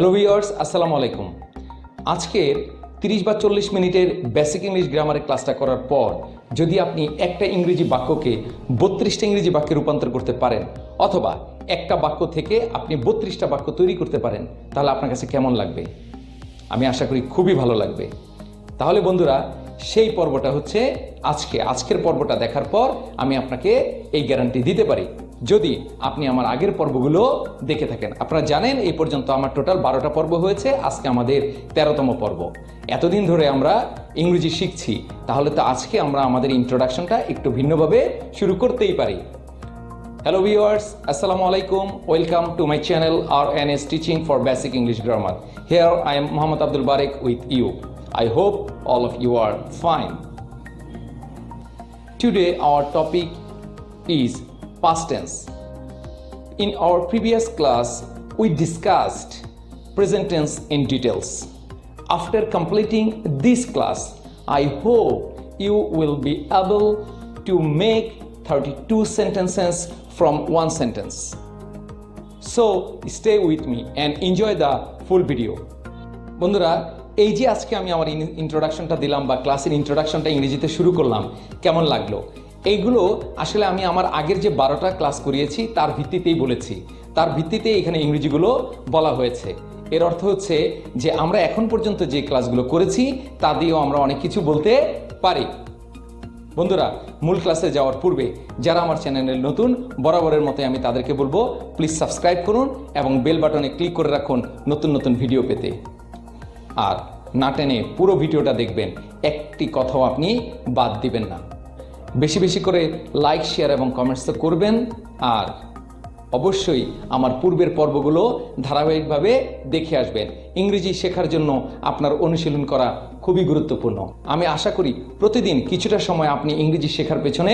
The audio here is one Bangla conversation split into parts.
হ্যালো ভিউয়ার্স, আসসালামু আলাইকুম। আজকের 30 বা 40 মিনিটের বেসিক ইংলিশ গ্রামারের ক্লাসটা করার পর যদি আপনি একটা ইংরেজি বাক্যকে 32টা ইংরেজি বাক্যে রূপান্তর করতে পারেন, অথবা একটা বাক্য থেকে আপনি 32টা বাক্য তৈরি করতে পারেন, তাহলে আপনার কাছে কেমন লাগবে? আমি আশা করি খুবই ভালো লাগবে। তাহলে বন্ধুরা, সেই পর্বটা হচ্ছে আজকের পর্বটা দেখার পর আমি আপনাকে এই গ্যারান্টি দিতে পারি, যদি আপনি আমার আগের পর্বগুলো দেখে থাকেন। আপনারা জানেন এই পর্যন্ত আমার টোটাল 12টা পর্ব হয়েছে, আজকে আমাদের 13তম পর্ব। এতদিন ধরে আমরা ইংরেজি শিখছি, তাহলে তো আজকে আমরা আমাদের ইন্ট্রোডাকশনটা একটু ভিন্নভাবে শুরু করতেই পারি। Hello viewers, Assalamu alaikum. Welcome to my channel RNS Teaching for Basic English Grammar. Here I am Muhammad Abdul Barik with you. I hope all of you are fine. Today our topic is past tense. In our previous class we discussed present tense in details. After completing this class, I hope you will be able to make 32 sentences from one sentence. So stay with me and enjoy the full video. বন্ধুরা, এই যে আজকে আমি আমার ইন্ট্রোডাকশনটা দিলাম বা ক্লাসের ইন্ট্রোডাকশনটা ইংরেজিতে শুরু করলাম, কেমন লাগলো? এইগুলো আসলে আমি আমার আগের যে 12টা ক্লাস করিয়েছি তার ভিত্তিতেই বলেছি, তার ভিত্তিতে এখানে ইংরেজিগুলো বলা হয়েছে। এর অর্থ হচ্ছে যে আমরা এখন পর্যন্ত যে ক্লাসগুলো করেছি তা দিয়েও আমরা অনেক কিছু বলতে পারি। বন্ধুরা, মূল ক্লাসে যাওয়ার পূর্বে যারা আমার চ্যানেলে নতুন, বরাবরের মতো আমি তাদেরকে বলবো প্লিজ সাবস্ক্রাইব করুন এবং বেল বাটনে ক্লিক করে রাখুন নতুন নতুন ভিডিও পেতে। আর না টেনে পুরো ভিডিওটা দেখবেন, একটি কথাও আপনি বাদ দিবেন না। বেশি বেশি করে লাইক, শেয়ার এবং কমেন্টস তো করবেন। আর অবশ্যই আমার পূর্বের পর্বগুলো ধারাবাহিকভাবে দেখে আসবেন। ইংরেজি শেখার জন্য আপনার অনুশীলন করা খুবই গুরুত্বপূর্ণ। আমি আশা করি প্রতিদিন কিছুটা সময় আপনি ইংরেজি শেখার পেছনে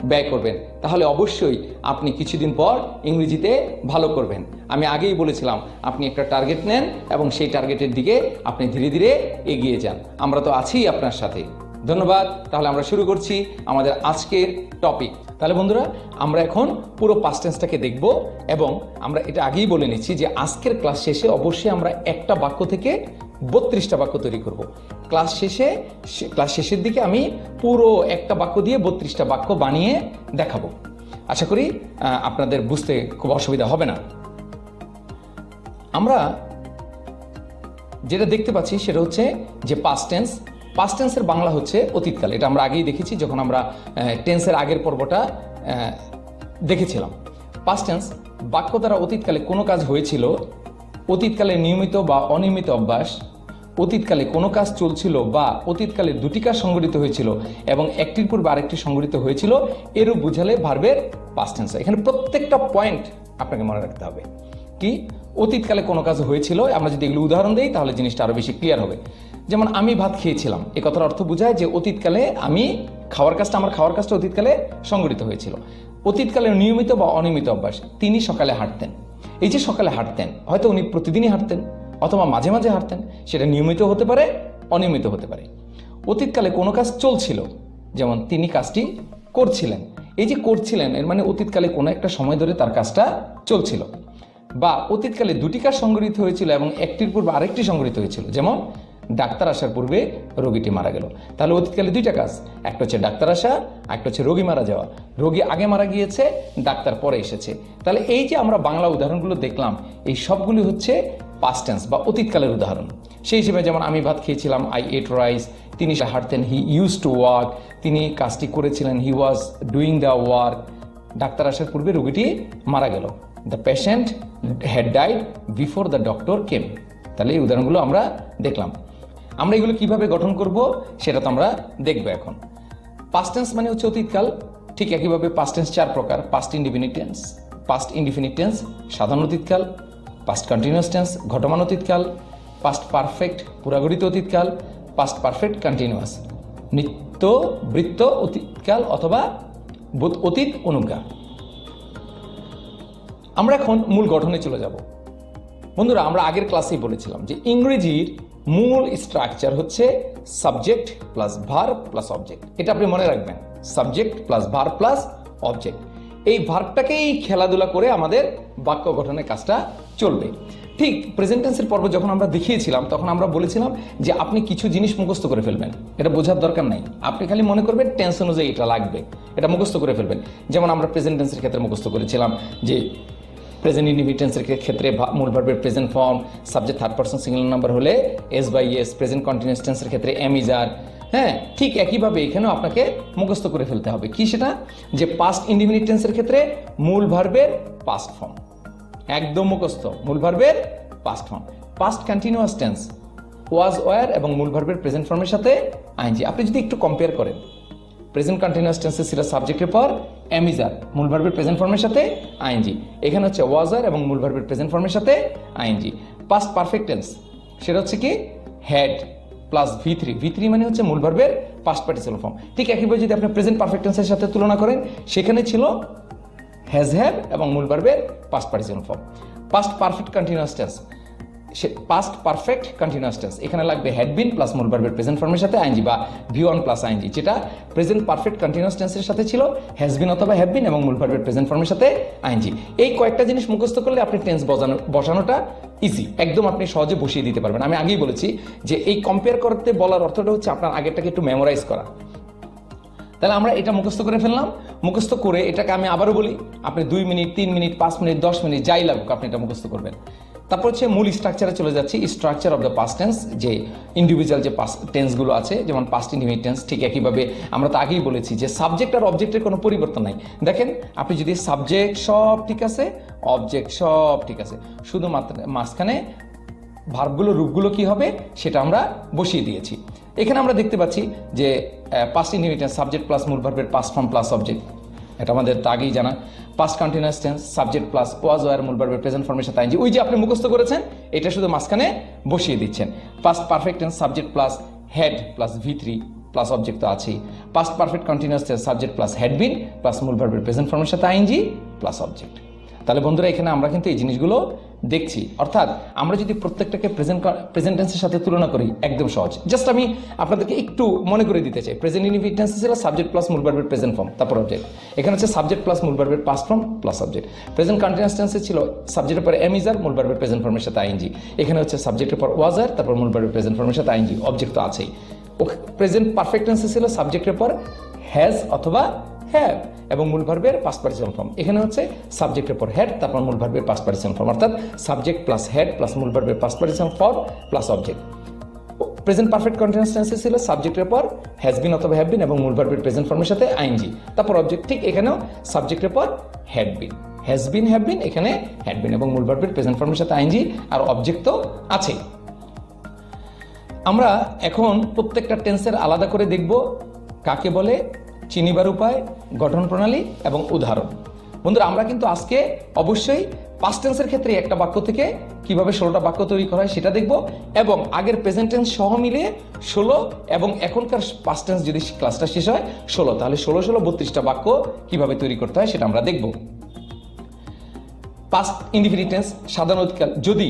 ব্যয় করবেন, তাহলে অবশ্যই আপনি কিছুদিন পর ইংরেজিতে ভালো করবেন। আমি আগেই বলেছিলাম, আপনি একটা টার্গেট নেন এবং সেই টার্গেটের দিকে আপনি ধীরে ধীরে এগিয়ে যান। আমরা তো আছিই আপনার সাথে। ধন্যবাদ। তাহলে আমরা শুরু করছি আমাদের আজকের টপিক। তাহলে বন্ধুরা, আমরা এখন পুরো পাস্ট টেন্সটাকে দেখব এবং আমরা এটা আগেই বলে নিচ্ছি যে আজকের ক্লাস শেষে অবশ্যই আমরা একটা বাক্য থেকে 32টা বাক্য তৈরি করব। ক্লাস শেষের দিকে আমি পুরো একটা বাক্য দিয়ে 32টা বাক্য বানিয়ে দেখাবো। আশা করি আপনাদের বুঝতে খুব অসুবিধা হবে না। আমরা যেটা দেখতে পাচ্ছি সেটা হচ্ছে যে পাস্ট টেন্স। পাস্ট টেন্সের বাংলা হচ্ছে অতীতকাল। এটা আমরা আগেই দেখেছি যখন আমরা টেন্সের আগের পর্বটা দেখেছিলাম। পাস্ট টেন্স বাক্য দ্বারা অতীতকালে কোনো কাজ হয়েছিল, অতীতকালে নিয়মিত বা অনিয়মিত অভ্যাস, অতীতকালে কোনো কাজ চলছিল বা অতীতকালে দুটি কাজ সংঘটিত হয়েছিল এবং একটির পূর্বে আরেকটি সংঘটিত হয়েছিল, এরূপ বুঝালে ভার্বের পাস্ট টেন্স। এখানে প্রত্যেকটা পয়েন্ট আপনাকে মনে রাখতে হবে। কি অতীতকালে কোনো কাজ হয়েছিল, আমরা যদি এগুলো উদাহরণ দিই তাহলে জিনিসটা আরও বেশি ক্লিয়ার হবে। যেমন আমি ভাত খেয়েছিলাম, এ কথার অর্থ বোঝায় যে অতীতকালে আমার খাওয়ার কাজটা অতীতকালে সংঘটিত হয়েছিল। অতীতকালে নিয়মিত বা অনিয়মিত অভ্যাস, তিনি সকালে হাঁটতেন। এই যে সকালে হাঁটতেন, হয়তো উনি প্রতিদিনই হাঁটতেন অথবা মাঝে মাঝে হাঁটতেন, সেটা নিয়মিত হতে পারে, অনিয়মিত হতে পারে। অতীতকালে কোনো কাজ চলছিল, যেমন তিনি কাজটি করছিলেন। এই যে করছিলেন এর মানে অতীতকালে কোনো একটা সময় ধরে তার কাজটা চলছিল। বা অতীতকালে দুটি কাজ সংঘটিত হয়েছিল এবং একটির পূর্বে আরেকটি সংঘটিত হয়েছিল, যেমন ডাক্তার আসার পূর্বে রোগীটি মারা গেল। তাহলে অতীতকালে দুইটা কাজ, একটা হচ্ছে ডাক্তার আসা, একটা হচ্ছে রোগী মারা যাওয়া। রোগী আগে মারা গিয়েছে, ডাক্তার পরে এসেছে। তাহলে এই যে আমরা বাংলা উদাহরণগুলো দেখলাম, এই সবগুলি হচ্ছে পাস্ট টেন্স বা অতীতকালের উদাহরণ। সেই হিসেবে যেমন আমি ভাত খেয়েছিলাম, আই এট রাইস, তিনি হাঁটতেন, হি ইউজ টু ওয়ার্ক, তিনি কাজটি করেছিলেন, he was doing the work. Doctor আসার পূর্বে রোগীটি মারা গেল, the patient had died before the doctor came. তাহলে এই উদাহরণগুলো আমরা দেখলাম। আমরা এগুলো কিভাবে গঠন করব সেটা তো আমরা দেখব এখন। পাস্ট টেন্স মানে হচ্ছে অতীতকাল। ঠিক একইভাবে পাস্ট টেন্স 4 প্রকার: পাস্ট ইনডিফিনিট টেন্স সাধারণ অতীতকাল, পাস্ট কন্টিনিউয়াস টেন্স ঘটমান অতীতকাল, পাস্ট পারফেক্ট পুরাগঠিত অতীতকাল, পাস্ট পারফেক্ট কন্টিনিউয়াস নিত্য বৃত্ত অতীতকাল অথবা অতীত অনুজ্ঞা। আমরা এখন মূল গঠনে চলে যাব। বন্ধুরা, আমরা আগের ক্লাসেই বলেছিলাম যে ইংরেজির মূল স্ট্রাকচার হচ্ছে subject plus verb plus object. এটা আপনি মনে রাখবেন, subject plus verb plus object. এই ভার্বটাকেই খেলাধুলা করে আমাদের বাক্য গঠনের কাজটা চলবে। ঠিক প্রেজেন্ট টেন্সের পর্ব যখন আমরা দেখিয়েছিলাম তখন আমরা বলেছিলাম যে আপনি কিছু জিনিস মুখস্থ করে ফেলবেন, এটা বোঝার দরকার নাই, আপনি খালি মনে করবেন টেন্স অনুযায়ী এটা লাগবে, এটা মুখস্থ করে ফেলবেন। যেমন আমরা প্রেজেন্ট টেন্সের ক্ষেত্রে মুখস্থ করেছিলাম যে প্রেজেন্ট ইনডিফিনিট টেন্সের ক্ষেত্রে মূল ভার্বের present form, subject third person singular number হলে S by S, present continuous টেন্সের ক্ষেত্রে এম ইজ আর। হ্যাঁ, ঠিক একইভাবে এখানেও আপনাকে মুখস্থ করে ফেলতে হবে। কি সেটা? যে পাস্ট ইনডিফিনিট টেন্সের ক্ষেত্রে মূল ভার্বের পাস্ট ফর্ম, একদম মুখস্থ, মূল ভার্বের past form. Past continuous tense was were এবং মূল ভার্বের প্রেজেন্ট ফর্মের সাথে আইএনজি। আপনি যদি একটু কম্পেয়ার করেন, প্রেজেন্ট কন্টিনিউয়াস টেন্সে ছিল সাবজেক্টের পর এম ইজ আর, মূল ভার্বের প্রেজেন্ট ফর্মের সাথে আইএনজি। এখানে হচ্ছে ওয়াজ আর এবং মূল ভার্বের প্রেজেন্ট ফর্মের সাথে আইএনজি। পাস্ট পারফেক্ট টেন্স সেটা হচ্ছে কি হ্যাড প্লাস V3 মানে হচ্ছে মূল ভার্বের পাস্ট পার্টিসিপল ফর্ম। ঠিক একইভাবে যদি আপনি প্রেজেন্ট পারফেক্ট টেন্সের সাথে তুলনা করেন, সেখানে ছিল হ্যাজ হ্যাভ এবং মূল ভার্বের past participle form. Past perfect continuous tense, past perfect continuous tense, এখানে লাগবে হ্যাড বিন প্লাস মূল ভার্বের প্রেজেন্ট ফর্মের সাথে আইএনজি বা V1 প্লাস আইএনজি, যেটা প্রেজেন্ট পারফেক্ট কন্টিনিউয়াস টেন্সের সাথে ছিল হ্যাজ বিন অথবা হ্যাভ বিন এবং মূল ভার্বের প্রেজেন্ট ফর্মের সাথে আইএনজি। এই কয়েকটা জিনিস মুখস্থ করলে আপনি টেন্স বসানোটা ইজি, একদম আপনি সহজে বসিয়ে দিতে পারবেন। আমি আগেই বলেছি যে এই কম্পেয়ার করতে বলার অর্থটা হচ্ছে আপনার আগেরটাকে একটু মেমোরাইজ করা। তাহলে আমরা এটা মুখস্থ করে ফেললাম। মুখস্থ করে এটাকে আমি আবারও বলি, আপনি 2 মিনিট 3 মিনিট 5 মিনিট 10 মিনিট যাই লাগুক আপনি এটা মুখস্থ করবেন। তারপর হচ্ছে মূল স্ট্রাকচারে চলে যাচ্ছি, structure of the past tense, যে ইন্ডিভিজুয়াল যে পাস্ট টেন্সগুলো আছে, যেমন পাস্ট ইনডিফিনিট টেন্স। ঠিক একইভাবে আমরা তো আগেই বলেছি যে সাবজেক্ট আর অবজেক্টের কোনো পরিবর্তন নাই। দেখেন, আপনি যদি সাবজেক্ট সব ঠিক আছে, অবজেক্ট সব ঠিক আছে, শুধুমাত্র মাঝখানে ভার্বগুলো রূপগুলো কি হবে সেটা আমরা বসিয়ে দিয়েছি। এখানে আমরা দেখতে পাচ্ছি যে past indefinite tense subject plus মূল ভার্বের পাস্ট ফর্ম প্লাস অবজেক্ট, এটা আমাদের তো আগেই জানা। Past continuous tense subject plus was were মূল ভার্বের প্রেজেন্ট ফর্মের সাথে আইএনজি, ওই যে আপনি মুখস্থ করেছেন এটা শুধু মাঝখানে বসিয়ে দিচ্ছেন। Past perfect tense subject plus had plus V3 plus object তো আছেই। Past perfect continuous tense subject plus had been plus মূল ভার্বের প্রেজেন্ট ফর্মের সাথে আইএনজি প্লাস অবজেক্ট। তাহলে বন্ধুরা এখানে আমরা কিন্তু এই জিনিসগুলো দেখছি, অর্থাৎ আমরা যদি প্রত্যেকটাকে প্রেজেন্ট টেন্সের সাথে তুলনা করি একদম সহজ। জাস্ট আমি আপনাদেরকে একটু মনে করে দিতে চাই, প্রেজেন্ট ইনডিফিনিট টেন্স ছিল সাবজেক্ট প্লাস মূল ভার্বের প্রেজেন্ট ফর্ম তারপর অবজেক্ট, এখানে হচ্ছে সাবজেক্ট প্লাস মূল ভার্বের past form plus object. Present continuous টেন্সে ছিল সাবজেক্টের পর এম ইজ আর মূল ভার্বের প্রেজেন্ট ফর্মের সাথে আইএনজি, এখানে হচ্ছে সাবজেক্টের পর ওয়াজ আর তারপর মূল ভার্বের প্রেজেন্ট ফর্মের সাথে আইএনজি, অবজেক্ট তো আছেই। প্রেজেন্ট পারফেক্ট টেন্সে ছিল সাবজেক্টের পর হ্যাজ অথবা হ্যাভ এবং মূল ভার্বের পাস্ট পার্টিসিপল ফর্ম, এখানে হচ্ছে সাবজেক্টের পর হেড তারপর মূল ভার্বের পাস্ট পার্টিসিপল ফর্ম, অর্থাৎ সাবজেক্ট প্লাস হেড প্লাস মূল ভার্বের past participle form plus object. Present perfect continuous টেন্সে ছিল সাবজেক্টের পর হ্যাজ বিন অথবা হ্যাভ বিন এবং মূল ভার্বের প্রেজেন্ট ফর্মের সাথে আইএনজি তারপর অবজেক্ট। ঠিক এখানেও সাবজেক্টের পর had been, has been have been, এখানে হ্যাড বিন এবং মূল ভার্বের প্রেজেন্ট ফর্মের সাথে আইএনজি আর অবজেক্ট তো আছেই। আমরা এখন প্রত্যেকটা টেন্সের আলাদা করে দেখব, কাকে বলে, চিনিবার উপায়, গঠন প্রণালী এবং উদাহরণ। বন্ধুরা আমরা কিন্তু আজকে অবশ্যই পাস্ট টেন্সের ক্ষেত্রে একটা বাক্য থেকে কিভাবে 16টা বাক্য তৈরি করা হয় সেটা দেখব, এবং আগের প্রেজেন্ট টেন্স সহ মিলিয়ে 16 এবং এখনকার পাস্ট টেন্স যদি ক্লাসটা শেষ হয় 16, তাহলে 16 32টা বাক্য কিভাবে তৈরি করতে হয় সেটা আমরা দেখব। পাস্ট ইনডিফিনিট টেন্স সাধারণ অতীতকাল, যদি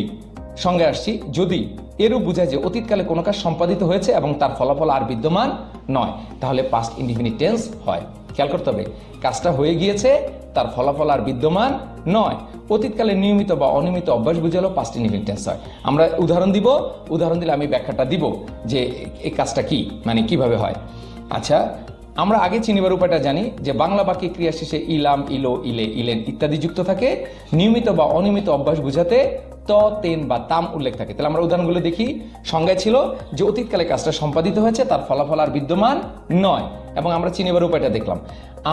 সঙ্গে আসছি, যদি এরূপ বোঝায় যে অতীতকালে কোনো কাজ সম্পাদিত হয়েছে এবং তার ফলাফল আর বিদ্যমান নয়, তাহলে পাস্ট ইনডিফিনিট টেন্স হয়। খেয়াল করতে হবে, কাজটা হয়ে গিয়েছে, তার ফলাফল আর বিদ্যমান নয়। অতীতকালে নিয়মিত বা অনিয়মিত অভ্যাস বুঝালো পাস্ট ইনডিফিনিট টেন্স হয়। আমরা উদাহরণ দিব, উদাহরণ দিলে আমি ব্যাখ্যাটা দিব যে এই কাজটা কি, মানে কিভাবে হয়। আচ্ছা, আমরা আগে চিনিবার উপায়টা জানি যে বাংলা বাক্যে ক্রিয়া শেষে ইলাম, ইলো, ইলে, ইলেন ইত্যাদি যুক্ত থাকে। নিয়মিত বা অনিয়মিত অভ্যাস বুঝাতে ত, তেন বা তাম উল্লেখ থাকে। তাহলে আমরা উদাহরণগুলো দেখি। সংজ্ঞায় ছিল যে অতীতকালে কাজটা সম্পাদিত হয়েছে, তার ফলাফল আর বিদ্যমান নয়, এবং আমরা চিনিবার উপায়টা দেখলাম।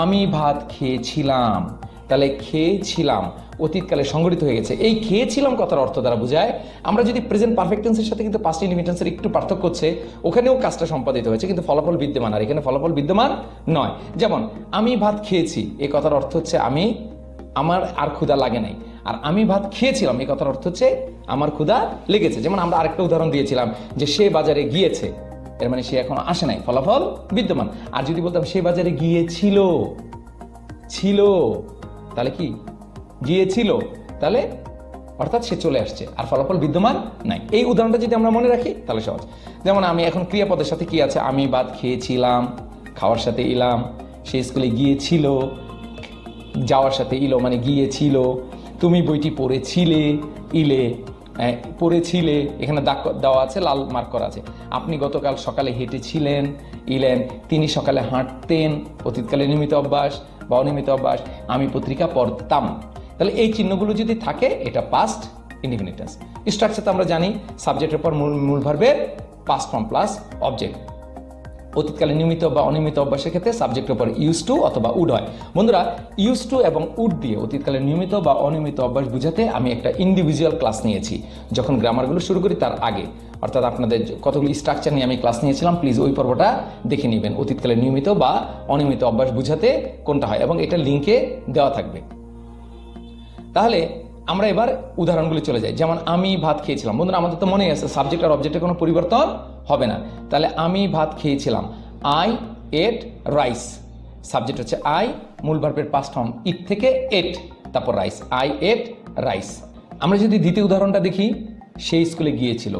আমি ভাত খেয়েছিলাম, তাহলে খেয়েছিলাম অতীতকালে সংঘটিত হয়ে গেছে। এই খেয়েছিলাম কথার অর্থ দ্বারা বোঝায়, আমরা যদি প্রেজেন্ট পারফেক্ট টেন্সের সাথে কিন্তু পাস্ট ইনডিফিনিট টেন্সের একটু পার্থক্য হচ্ছে, ওখানেও কাজটা সম্পাদিত হয়েছে কিন্তু ফলাফল বিদ্যমান, আর এখানে ফলাফল বিদ্যমান নয়। যেমন আমি ভাত খেয়েছি, এই কথার অর্থ হচ্ছে আমার আর ক্ষুধা লাগে নাই, আর আমি ভাত খেয়েছিলাম এই কথার অর্থ হচ্ছে আমার ক্ষুধা লেগেছে। যেমন আমরা আরেকটা উদাহরণ দিয়েছিলাম যে সে বাজারে গিয়েছে, এর মানে সে এখনো আসে নাই, ফলাফল বিদ্যমান। আর যদি বলতাম সে বাজারে গিয়েছিল, তাহলে কি গিয়েছিল, তাহলে অর্থাৎ সে চলে আসছে, আর ফলাফল বিদ্যমান নাই। এই উদাহরণটা যদি আমরা মনে রাখি তাহলে সহজ। যেমন আমি এখন ক্রিয়াপদের সাথে কি আছে, আমি ভাত খেয়েছিলাম, খাওয়ার সাথে ইলাম, সে স্কুলে গিয়েছিল, যাওয়ার সাথে ইলো মানে গিয়েছিল, তুমি বইটি পড়েছিলে, ইলে, পড়েছিলে, এখানে দাগ দেওয়া আছে, লাল মার্ক করা আছে। আপনি গতকাল সকালে হেঁটেছিলেন, ইলেন। তিনি সকালে হাঁটতেন, অতীতকালে নিয়মিত অভ্যাস বা অনিয়মিত অভ্যাস। আমি পত্রিকা পড়তাম। তাহলে এই চিহ্নগুলো যদি থাকে এটা পাস্ট ইনডিফিনিট টেন্স। স্ট্রাকচার তো আমরা জানি, সাবজেক্টের পর মূল ভার্বের পাস্ট ফর্ম প্লাস অবজেক্ট। অতীতকালে নিয়মিত বা অনিয়মিত অভ্যাসের ক্ষেত্রে সাবজেক্টের উপর ইউজ টু অথবা উড হয়। বন্ধুরা, ইউজ টু এবং উড দিয়ে অতীতকালে নিয়মিত বা অনিয়মিত অভ্যাস বুঝাতে আমি একটা ইন্ডিভিজুয়াল ক্লাস নিয়েছি যখন গ্রামারগুলো শুরু করি তার আগে, অর্থাৎ আপনাদের কতগুলি স্ট্রাকচার নিয়ে আমি ক্লাস নিয়েছিলাম। প্লিজ ওই পর্বটা দেখে নেবেন, অতীতকালে নিয়মিত বা অনিয়মিত অভ্যাস বুঝাতে কোনটা হয়, এবং এটা লিঙ্কে দেওয়া থাকবে। তাহলে আমরা এবার উদাহরণগুলি চলে যাই। যেমন আমি ভাত খেয়েছিলাম। বন্ধুরা, আমাদের তো মনেই আছে সাবজেক্ট আর অবজেক্টের কোনো পরিবর্তন হবে না। তাহলে আমি ভাত খেয়েছিলাম, আই এট রাইস। সাবজেক্ট হচ্ছে আই, মূল ভার্বের পাস্ট ফর্ম ইট থেকে এট, তারপর রাইস, আই এট রাইস। আমরা যদি দ্বিতীয় উদাহরণটা দেখি, সেই স্কুলে গিয়েছিল।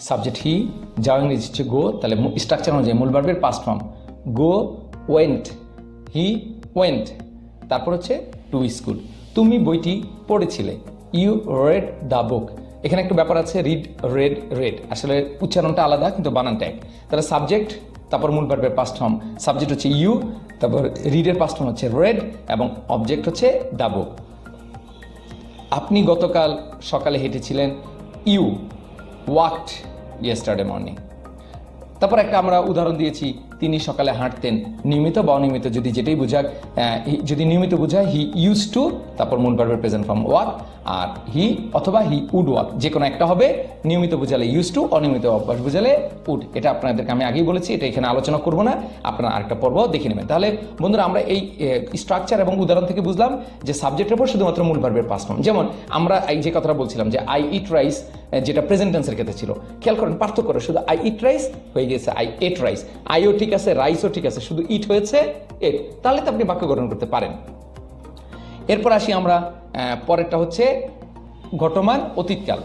সাবজেক্ট হি, যাওয়া ইংরেজি হচ্ছে গো। তাহলে স্ট্রাকচার অনুযায়ী মূল ভার্বের past form go went, he went, তারপর হচ্ছে টু স্কুল। তুমি বইটি পড়েছিলে, ইউ রেড দ্য বুক। এখানে একটা ব্যাপার আছে, রিড রেড রেড, আসলে উচ্চারণটা আলাদা কিন্তু বানানটা এক। তাহলে সাবজেক্ট, তারপর মূল ভার্বের পাস্ট ফর্ম, সাবজেক্ট হচ্ছে ইউ, তারপর রিডের পাস্ট ফর্ম হচ্ছে রেড, এবং অবজেক্ট হচ্ছে দ্য বুক। আপনি গতকাল সকালে হেঁটেছিলেন, ইউ ওয়াকড ইয়েস্টারডে মর্নিং। তারপর একটা আমরা উদাহরণ দিয়েছি, তিনি সকালে হাঁটতেন। নিয়মিত বা অনিয়মিত যদি যেটাই বোঝাক, যদি নিয়মিত বোঝায় হি ইউজ টু, তারপর মূল ভার্বের প্রেজেন্ট ফর্ম ওয়াক, আর হি অথবা হি উড ওয়াক, যে কোনো একটা হবে। নিয়মিত বোঝালে ইউজ টু, অনিয়মিত অভ্যাস বোঝালে উড। এটা আপনাদেরকে আমি আগেই বলেছি, এটা এখানে আলোচনা করবো না, আপনারা আরেকটা পর্ব দেখে নেবেন। তাহলে বন্ধুরা, আমরা এই স্ট্রাকচার এবং উদাহরণ থেকে বুঝলাম যে সাবজেক্টের পর শুধুমাত্র মূল ভার্বের পাস্ট ফর্ম। যেমন আমরা এই যে কথাটা বলছিলাম যে আই ইট রাইস, যেটা প্রেজেন্ট টেন্সের ক্ষেত্রে ছিল, খেয়াল করেন পার্থক্য করে, শুধু আই ইট রাইস হয়ে গেছে আই এট রাইস, আইও ঠিক আছে, রাইসও ঠিক আছে, শুধু ইট হয়েছে এট। তাহলে তো আপনি বাক্য গঠন করতে পারেন। এরপর আসি আমরা, পরেরটা হচ্ছে ঘটমান অতীতকাল।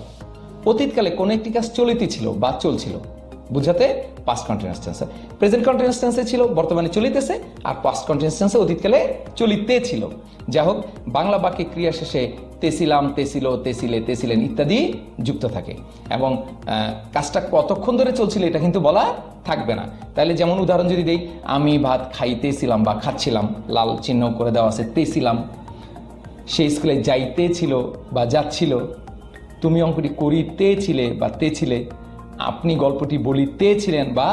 অতীতকালে কোনো একটি কাজ চলিতে ছিল বা চলছিল বুঝাতে পাস্ট কন্টিনিউয়াস টেন্সে। প্রেজেন্ট কন্টিনিউয়াস টেন্সে ছিল, বর্তমানে চলিতেছে, আর পাস্ট কন্টিনিউয়াস টেন্সে অতীতকালে চলিতে ছিল। যাই হোক, বাংলা বাক্যে ক্রিয়া শেষে তেছিলাম, তেছিল, তেছিলে, তেছিলেন ইত্যাদি যুক্ত থাকে, এবং কাজটা কতক্ষণ ধরে চলছিল এটা কিন্তু বলা থাকবে না। তাহলে যেমন উদাহরণ যদি দেই, আমি ভাত খাইতেছিলাম বা খাচ্ছিলাম, লাল চিহ্ন করে দেওয়া আছে তেছিলাম। সেই স্কুলে যাইতেছিল বা যাচ্ছিল। তুমি অঙ্কটি করিতেছিলে বা তেছিলে। আপনি গল্পটি বলিতেছিলেন বা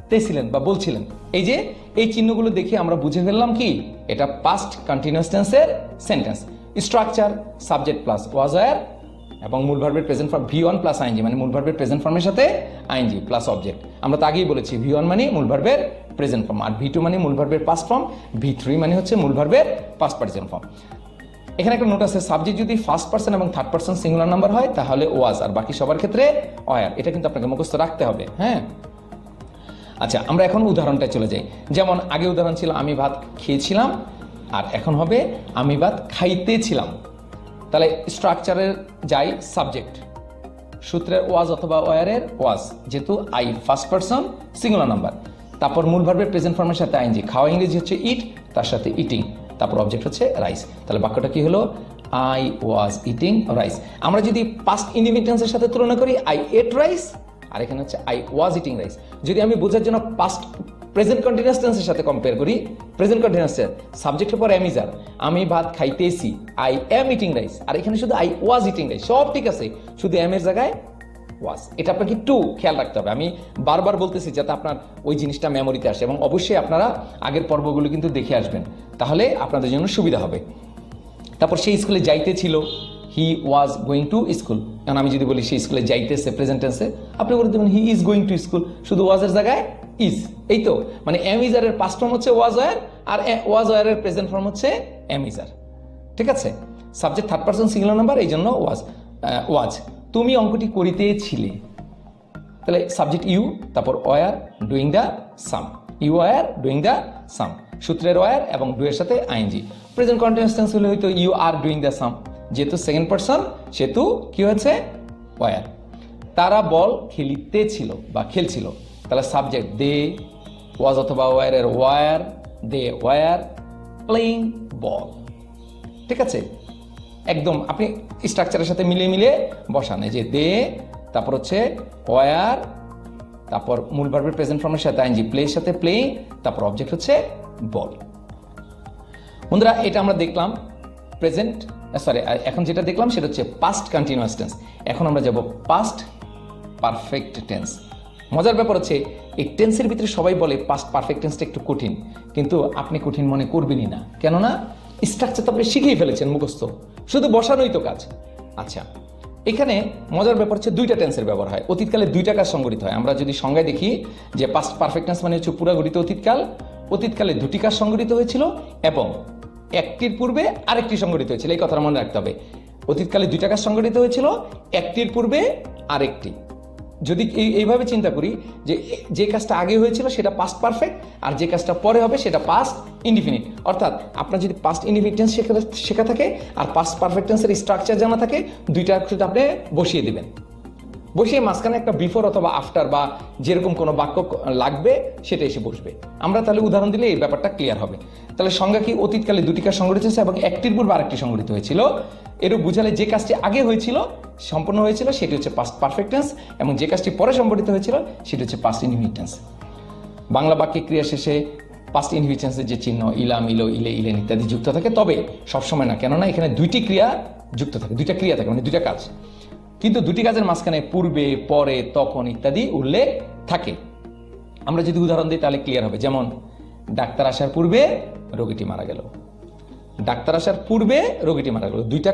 তেছিলেন বা বলছিলেন। এই যে এই চিহ্নগুলো দেখে আমরা বুঝে ফেললাম কি এটা পাস্ট কন্টিনিউয়াস টেন্সের sentence. Structure subject plus was were, এবং মূল ভার্বের present form V one plus ING, মানে মূল ভার্বের প্রেজেন্ট ফর্মের সাথে আইএনজি প্লাস অবজেক্ট। আমরা তো আগেই বলেছি ভি1 মানে মূল ভার্বের প্রেজেন্ট ফর্ম, আর ভি2 মানে মূল ভার্বের পাস্ট ফর্ম, ভি3 মানে হচ্ছে মূল ভার্বের পাস্ট পার্টিসিপেন্ট ফর্ম। এখানে একটা নোট আছে, সাবজেক্ট যদি ফার্স্ট পার্সন এবং থার্ড পার্সন সিঙ্গুলার নাম্বার হয় তাহলে ওয়াজ, আর বাকি সবার ক্ষেত্রে ওয়্যার। এটা কিন্তু আপনাকে মুখস্থ রাখতে হবে। হ্যাঁ, আচ্ছা, আমরা এখন উদাহরণটায় চলে যাই। যেমন আগে উদাহরণ ছিল আমি ভাত খেয়েছিলাম, আর এখন হবে আমি ভাত খাইতেছিলাম। তাহলে স্ট্রাকচারের যাই, সাবজেক্ট সূত্রের ওয়াজ অথবা ওয়্যারের ওয়াজ, যেহেতু I first person singular number, তারপর মূল ভার্বের প্রেজেন্ট ফর্মের সাথে আইএনজি, খাওয়া ইংরেজি হচ্ছে ইট, তার সাথে ইটিং, তারপর অবজেক্ট হচ্ছে রাইস। তাহলে বাক্যটা কি হলো? I was eating rice. আমরা যদি পাস্ট ইনডিফিনিট টেন্সের সাথে তুলনা করি, আই এট রাইস, আর এখানে হচ্ছে আই ওয়াজ ইটিং রাইস। যদি আমি বোঝার জন্য পাস্ট প্রেজেন্ট কন্টিনিউয়াস টেন্সের সাথে কম্পেয়ার করি, প্রেজেন্ট কন্টিনিউয়াস টেন্স সাবজেক্টের পর এম ইজ আর, আমি ভাত খাইতেছি, আই এম ইটিং রাইস, আর এখানে শুধু আই ওয়াজ ইটিং রাইস, সব ঠিক আছে, শুধু এম এর জায়গায় ওয়াজ। এটা আপনাকে একটু খেয়াল রাখতে হবে, আমি বারবার বলতেছি যাতে আপনার ওই জিনিসটা মেমোরিতে আসে, এবং অবশ্যই আপনারা আগের পর্বগুলো কিন্তু দেখে আসবেন, তাহলে আপনাদের জন্য সুবিধা হবে। তারপর সেই স্কুলে যাইতেছিল, হি ওয়াজ গোয়িং টু স্কুল। কারণ আমি যদি বলি সেই স্কুলে যাইতেছে প্রেজেন্ট টেন্সে, আপনি বলে দেবেন he is going to school, শুধু ওয়াজের জায়গায় ইজ। এই তো, মানে এম ইজারের পাস্ট ফর্ম হচ্ছে ওয়াজ ওয়্যার, আর ওয়াজ ওয়্যারের প্রেজেন্ট ফর্ম হচ্ছে এম ইজার। ঠিক আছে, subject third person singular number, এই জন্য ওয়াজ ওয়াজ। তুমি অঙ্কটি করিতেছিলে, তাহলে সাবজেক্ট ইউ, তারপর were doing the sum, you were doing the sum, সূত্রের ওয়্যার এবং ডু এর সাথে আইএনজি। প্রেজেন্ট কন্টিনিউয়াস টেন্স হলে হয়তো ইউ আর ডুইং দ্য সাম, যেহেতু সেকেন্ড পার্সন সেহেতু কি হয়েছে ওয়্যার। তারা বল খেলিতেছিল বা খেলছিল, তাহলে সাবজেক্ট দে, ওয়াজ অথবা ওয়্যারের ওয়্যার, দে ওয়্যার প্লেইং বল। ঠিক আছে, একদম আপনি স্ট্রাকচারের সাথে মিলিয়ে মিলিয়ে বসান, এই যে দে, তারপর হচ্ছে ওয়ার, তারপর মূল ভার্বের প্রেজেন্ট ফর্মের সাথে আইএনজি, প্লে এর সাথে প্লে, তারপর অবজেক্ট হচ্ছে বল। বন্ধুরা এটা আমরা দেখলাম প্রেজেন্ট, এখন যেটা দেখলাম সেটা হচ্ছে পাস্ট কন্টিনিউয়াস টেন্স। এখন আমরা যাব পাস্ট পারফেক্ট টেন্স। মজার ব্যাপার হচ্ছে এই টেন্সের ভিতরে সবাই বলে পাস্ট পারফেক্ট টেন্সটা একটু কঠিন, কিন্তু আপনি কঠিন মনে করবেনই না, কেননা স্ট্রাকচার তো আপনি শিখেই ফেলেছেন, মুখস্থ, শুধু বসানোই তো কাজ। আচ্ছা, এখানে মজার ব্যাপার হচ্ছে দুইটা টেন্সের ব্যবহার হয়, অতীতকালে দুইটা কাজ সংগঠিত হয়। আমরা যদি সংজ্ঞায় দেখি যে পাস্ট পারফেক্ট টেন্স মানে হচ্ছে পুরাগঠিত অতীতকাল, অতীতকালে দুটি কাজ সংগঠিত হয়েছিল এবং একটির পূর্বে আরেকটি সংগঠিত হয়েছিল, এই কথাটা মনে রাখতে হবে। অতীতকালে দুইটা কাজ সংগঠিত হয়েছিল, একটির পূর্বে আরেকটি। যদি এইভাবে চিন্তা করি যে কাজটা আগে হয়েছিল সেটা পাস্ট পারফেক্ট, আর যে কাজটা পরে হবে সেটা পাস্ট ইনডিফিনিট। অর্থাৎ আপনার যদি পাস্ট ইনডিফিনিট টেন্স শেখা থাকে আর পাস্ট পারফেক্ট টেন্সের স্ট্রাকচার জানা থাকে, দুইটা একসাথে আপনি বসিয়ে দিবেন, বসিয়ে মাঝখানে একটা বিফোর অথবা আফটার বা যেরকম কোনো বাক্য লাগবে সেটা এসে বসবে। আমরা তাহলে উদাহরণ দিলে এই ব্যাপারটা ক্লিয়ার হবে। তাহলে সংজ্ঞা কি? অতীতকালে দুটি কাজ সংগঠিত হয়েছে এবং একটির পূর্বে আরেকটি সংগঠিত হয়েছিল। এরূপ বুঝালে যে কাজটি আগে হয়েছিল, সম্পন্ন হয়েছিল, সেটি হচ্ছে পাস্ট পারফেক্ট টেন্স, এবং যে কাজটি পরে সংগঠিত হয়েছিল সেটি হচ্ছে পাস্ট ইনডিফিনিট টেন্স। বাংলা বাক্যে ক্রিয়া শেষে পাস্ট ইনডিফিনিট টেন্সের যে চিহ্ন ইলাম, ইলো, ইলে, ইলেন ইত্যাদি যুক্ত থাকে, তবে সবসময় না, কেননা এখানে দুইটি ক্রিয়া যুক্ত থাকে, দুইটা ক্রিয়া থাকে, মানে দুইটা কাজ, কিন্তু দুটি কাজের মাঝখানে পূর্বে, পরে, তখন ইত্যাদি উল্লেখ থাকে। আমরা যদি উদাহরণ দিই তাহলে ক্লিয়ার হবে। যেমন ডাক্তার আসার পূর্বে রোগীটি মারা গেল, ডাক্তার আসার পূর্বে রোগীটি মারা গেল। দুইটা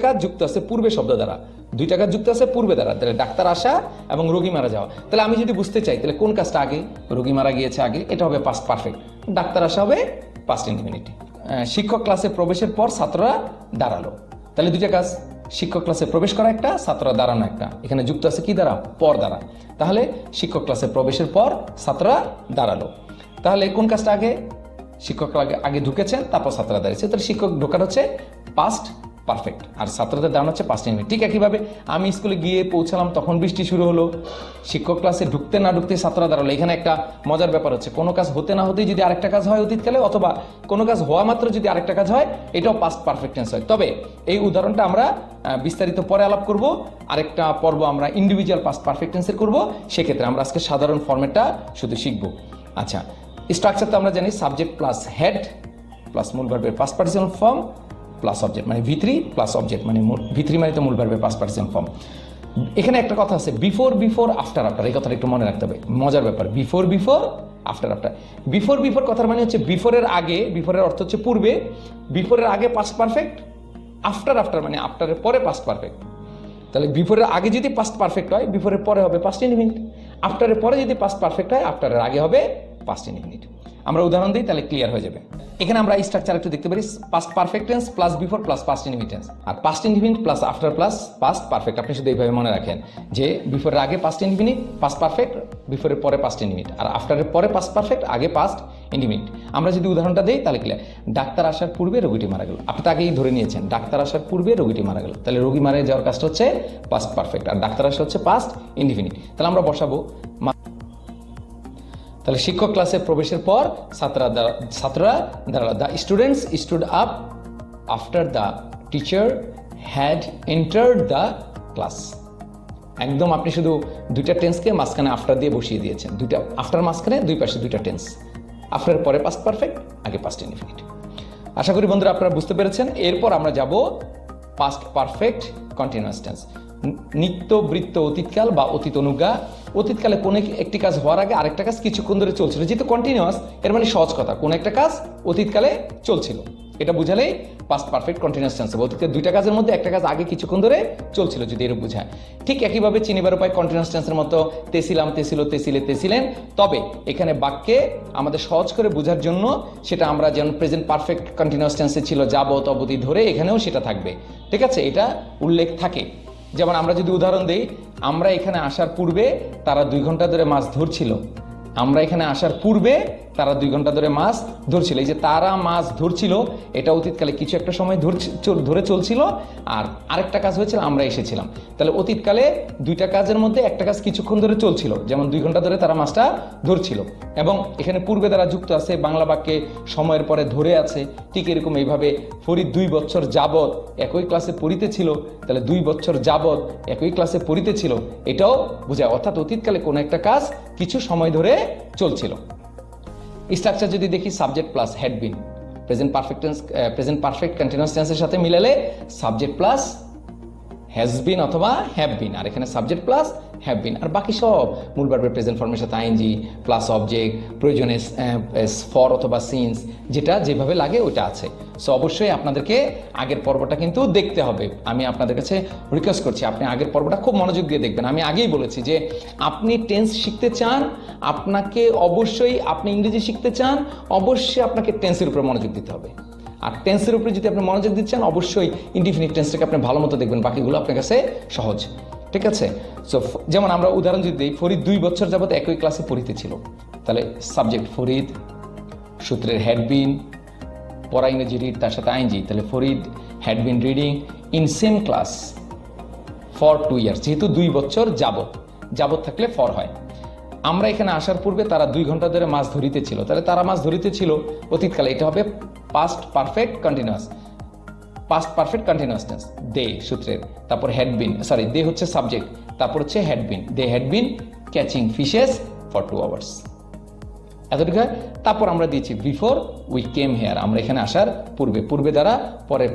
কাজ যুক্ত আছে পূর্বে শব্দ দ্বারা, দুইটা কাজ যুক্ত আছে পূর্বে দ্বারা, তাহলে ডাক্তার আসা এবং রোগী মারা যাওয়া। তাহলে আমি যদি বুঝতে চাই তাহলে কোন কাজটা আগে, রোগী মারা গিয়েছে আগে, এটা হবে পাস্ট পারফেক্ট, ডাক্তার আসা হবে পাস্ট ইনডিফিনিট। শিক্ষক ক্লাসে প্রবেশের পর ছাত্ররা দাঁড়ালো, তাহলে দুইটা কাজ, শিক্ষক ক্লাসে প্রবেশ করা একটা, ছাত্ররা দাঁড়ানো একটা, এখানে যুক্ত আছে কি দ্বারা? পর দ্বারা। তাহলে শিক্ষক ক্লাসে প্রবেশের পর ছাত্ররা দাঁড়ালো, তাহলে কোন কাজটা আগে? শিক্ষক আগে ঢুকেছেন, তারপর ছাত্ররা দাঁড়িয়েছে, তাহলে শিক্ষক ঢোকার হচ্ছে পাস্ট পারফেক্ট, আর ছাত্রদের দাঁড়ানো হচ্ছে পাস্ট ইনডিফিনিট। ঠিক একইভাবে আমি স্কুলে গিয়ে পৌঁছালাম, তখন বৃষ্টি শুরু হলো, শিক্ষক ক্লাসে ঢুকতে না ঢুকতে ছাত্ররা দাঁড়ালো। এখানে একটা মজার ব্যাপার হচ্ছে কোনো কাজ হতে না হতেই যদি আরেকটা কাজ হয় অতীতকালে, অথবা কোনো কাজ হওয়া মাত্র যদি আরেকটা কাজ হয়, এটাও পাস্ট পারফেক্ট টেন্স হয়। তবে এই উদাহরণটা আমরা বিস্তারিত পরে আলাপ করব, আরেকটা পর্ব আমরা ইন্ডিভিজুয়াল পাস্ট পারফেক্ট টেন্সের করব, সেক্ষেত্রে আমরা আজকে সাধারণ ফর্মেটটা শুধু শিখব। আচ্ছা, স্ট্রাকচার তো আমরা জানি সাবজেক্ট প্লাস হেড প্লাস মূল ভার্বের past participle form plus object, মানে V3 প্লাস অবজেক্ট, মানে V3 মানে তো মূল ভার্বের পাস্ট পার্টিসিপাল ফর্ম। এখানে একটা কথা আছে, বিফোর আফটার, এই কথাটা একটু মনে রাখতে হবে, মজার ব্যাপার। Before after. বিফোর কথার মানে হচ্ছে বিফোরের আগে, বিফোরের অর্থ হচ্ছে পূর্বে, বিফোরের আগে পাস্ট পারফেক্ট, আফটার মানে আফটারের পরে পাস্ট পারফেক্ট। তাহলে বিফোরের আগে যদি পাস্ট পারফেক্ট হয়, বিফোরের পরে হবে পাস্ট ইনডিফিনিট, আফটারের পরে যদি পাস্ট পারফেক্ট হয়, আফটারের আগে হবে পাস্ট ইনডিফিনিট। আমরা উদাহরণ দিই তাহলে ক্লিয়ার হয়ে যাবে। এখানে আমরা স্ট্রাকচার একটু দেখতে পারি, past perfect tense plus before plus past indefinite tense, আর past indefinite plus after plus past perfect. আপনি শুধু এইভাবে মনে রাখেন যে বিফোরের আগে পাস্ট ইনডিফিনিট পাস্ট পারফেক্ট, বিফোরের পরে পাস্ট ইনডিফিনিট, আর আফটারের পরে পাস্ট পারফেক্ট, আগে পাস্ট ইনডিফিনিট। আমরা যদি উদাহরণটা দিই তাহলে ক্লিয়ার। ডাক্তার আসার পূর্বে রোগীটি মারা গেল, আপনি তো আগেই ধরে নিয়েছেন ডাক্তার আসার পূর্বে রোগীটি মারা গেল, তাহলে রোগী মারা যাওয়ার কাজটা হচ্ছে পাস্ট পারফেক্ট, আর ডাক্তার আসা হচ্ছে পাস্ট ইনডিফিনিট। তাহলে আমরা বসাবো, তাহলে শিক্ষক ক্লাসে প্রবেশের পর ছাত্ররা দাঁড়ালো। The students stood up after the teacher had entered the class. একদম আপনি শুধু দুইটা টেন্সকে মাঝখানে আফটার দিয়ে বসিয়ে দিয়েছেন, দুইটা আফটার মাঝখানে দুই পাশে দুইটা টেন্স, আফটারের পরে পাস্ট পারফেক্ট, আগে পাস্ট ইনডিফিনিট। আশা করি বন্ধুরা আপনারা বুঝতে পেরেছেন। এরপর আমরা যাব পাস্ট পারফেক্ট কন্টিনিউয়াস টেন্স। নিত্যবৃত্ত অতীতকাল বা অতীত অনুজ্ঞা, অতীতকালে কোনো একটি কাজ হওয়ার আগে আরেকটা কাজ কিছুক্ষণ ধরে চলছিল, যেহেতু কন্টিনিউয়াস, এর মানে সহজ কথা, কোনো একটা কাজ অতীতকালে চলছিল, এটা বুঝালেই পাস্ট পারফেক্ট কন্টিনিউয়াস টেন্স হবে। অতীতের দুইটা কাজের মধ্যে একটা কাজ আগে কিছুক্ষণ ধরে চলছিল, যদি এরূপ বোঝায়। ঠিক একইভাবে চিনিবার উপায় কন্টিনিউয়াস টেন্সের মতো তেছিলাম, তেছিল, তেছিলে, তেছিলেন। তবে এখানে বাক্যে আমাদের সহজ করে বোঝার জন্য সেটা আমরা যেমন প্রেজেন্ট পারফেক্ট কন্টিনিউয়াস টেন্সে ছিল যাবত অবধি ধরে, এখানেও সেটা থাকবে, ঠিক আছে, এটা উল্লেখ থাকে। যেমন আমরা যদি উদাহরণ দিই, আমরা এখানে আসার পূর্বে তারা 2 ঘন্টা ধরে মাছ ধরছিল, আমরা এখানে আসার পূর্বে তারা 2 ঘন্টা ধরে মাছ ধরছিল। এই যে তারা মাছ ধরছিল, এটা অতীতকালে কিছু একটা সময় ধরে চলছিল, আর আরেকটা কাজ হয়েছিল আমরা এসেছিলাম। তাহলে অতীতকালে দুইটা কাজের মধ্যে একটা কাজ কিছুক্ষণ ধরে চলছিল, যেমন 2 ঘন্টা ধরে তারা মাছটা ধরছিল। এবং এখানে পূর্বে দ্বারা যুক্ত আছে, বাংলা বাক্যে সময়ের পরে ধরে আছে। ঠিক এরকম এইভাবে ফরিদ 2 বছর যাবৎ একই ক্লাসে পড়িতেছিল, তাহলে 2 বছর যাবৎ একই ক্লাসে পড়িতেছিল, এটাও বোঝায়, অর্থাৎ অতীতকালে কোনো একটা কাজ কিছু সময় ধরে চলছিল। স্ট্রাকচার যদি দেখি, subject plus had been, present perfect continuous টেন্সের সাথে মিলালে সাবজেক্ট প্লাস হ্যাজ বিন অথবা হ্যাভ বিন, আর এখানে সাবজেক্ট প্লাস হ্যাভ বিন, আর বাকি সব মূল ভার্বের প্রেজেন্ট ফর্মের সাথে আইএনজি প্লাস অবজেক্ট, প্রয়োজনে ফর অথবা সিন্স, যেটা যেভাবে লাগে ওইটা আছে। সো অবশ্যই আপনাদেরকে আগের পর্বটা কিন্তু দেখতে হবে। আমি আপনাদের কাছে রিকোয়েস্ট করছি, আপনি আগের পর্বটা খুব মনোযোগ দিয়ে দেখবেন। আমি আগেই বলেছি যে আপনি টেন্স শিখতে চান, আপনাকে অবশ্যই, আপনি ইংরেজি শিখতে চান, অবশ্যই আপনাকে টেন্সের উপরে মনোযোগ দিতে হবে। আর টেন্সের উপরে যদি আপনি মনোযোগ দিচ্ছেন, অবশ্যই ইনডিফিনিট টেন্সটাকে আপনি ভালো মতো দেখবেন, বাকিগুলো আপনার কাছে সহজ। ঠিক আছে? সো যেমন আমরা উদাহরণ যদি দিই, ফরিদ 2 বছর যাবত একই ক্লাসে পড়িতেছিল, তাহলে সাবজেক্ট ফরিদ, সূত্রের হ্যাড বিন, পড়া ইংরেজি রিড, তার সাথে আইনজি, তাহলে Farid had been reading in same class for 2 years, যেহেতু 2 বছর যাবত থাকলে ফর হয়। আমরা এখানে আসার পূর্বে তারা 2 ঘন্টা ধরে মাছ ধরিতেছিল, তাহলে তারা মাছ ধরিতেছিল অতীতকালে, এটা হবে পাস্ট পারফেক্ট কন্টিনিউয়াস টেন্স। দে সূত্রের, তারপর হ্যাড বিন, সরি দে হচ্ছে সাবজেক্ট, তারপর হচ্ছে had been, they had been catching fishes for 2 hours. এতটুকু হয়। তারপর আমরা দিয়েছি বিফোর উই কেম হেয়ার, আমরা এখানে আসার পূর্বে দ্বারা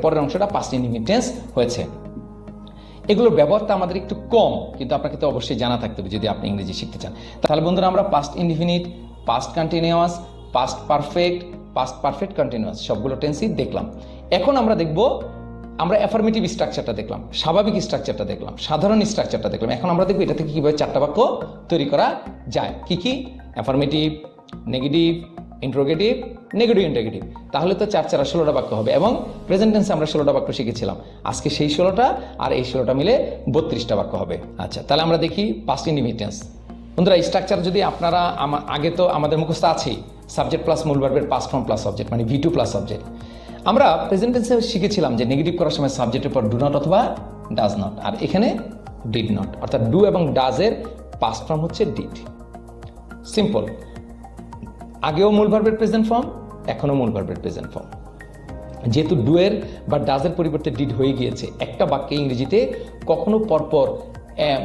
পরের অংশটা পাস্ট ইনডিফিনিট টেন্স হয়েছে। এগুলোর ব্যবহারটা আমাদের একটু কম, কিন্তু আপনাকে তো অবশ্যই জানা থাকতে হবে যদি আপনি ইংরেজি শিখতে চান। তাহলে বন্ধুরা, আমরা past indefinite, past continuous, past perfect continuous সবগুলো টেন্সই দেখলাম। এখন আমরা দেখব, আমরা অ্যাফার্মেটিভ স্ট্রাকচারটা দেখলাম, স্বাভাবিক স্ট্রাকচারটা দেখলাম, সাধারণ স্ট্রাকচারটা দেখলাম। এখন আমরা দেখব এটা থেকে কিভাবে 4টা বাক্য তৈরি করা যায়। কি? Affirmative, negative, interrogative, negative interrogative. তাহলে তো 4 4 16টা বাক্য হবে। এবং প্রেজেন্ট টেন্সে আমরা 16টা বাক্য শিখেছিলাম, আজকে সেই 16টা আর এই 16টা মিলে 32টা বাক্য হবে। আচ্ছা, তাহলে আমরা দেখি পাস্ট ইনডিফিনিট টেন্স। বন্ধুরা, স্ট্রাকচার যদি আপনারা আগে তো আমাদের মুখস্থ আছেই, সাবজেক্ট প্লাস মূল ভার্বের পাস্ট ফর্ম প্লাস অবজেক্ট, মানে V2 প্লাস অবজেক্ট। আমরা প্রেজেন্ট টেন্সে শিখেছিলাম যে নেগেটিভ করার সময় সাবজেক্টের পর ডু নট অথবা ডাজ নট, আর এখানে ডিড নট, অর্থাৎ ডু এবং ডাজের পাস্ট ফর্ম হচ্ছে ডিড। সিম্পল, আগেও মূল ভার্বের প্রেজেন্ট ফর্ম, এখনও মূল ভার্বের প্রেজেন্ট ফর্ম। যেহেতু ডু এর বা ডাজের পরিবর্তে ডিড হয়ে গিয়েছে, একটা বাক্যে ইংরেজিতে কখনো পরপর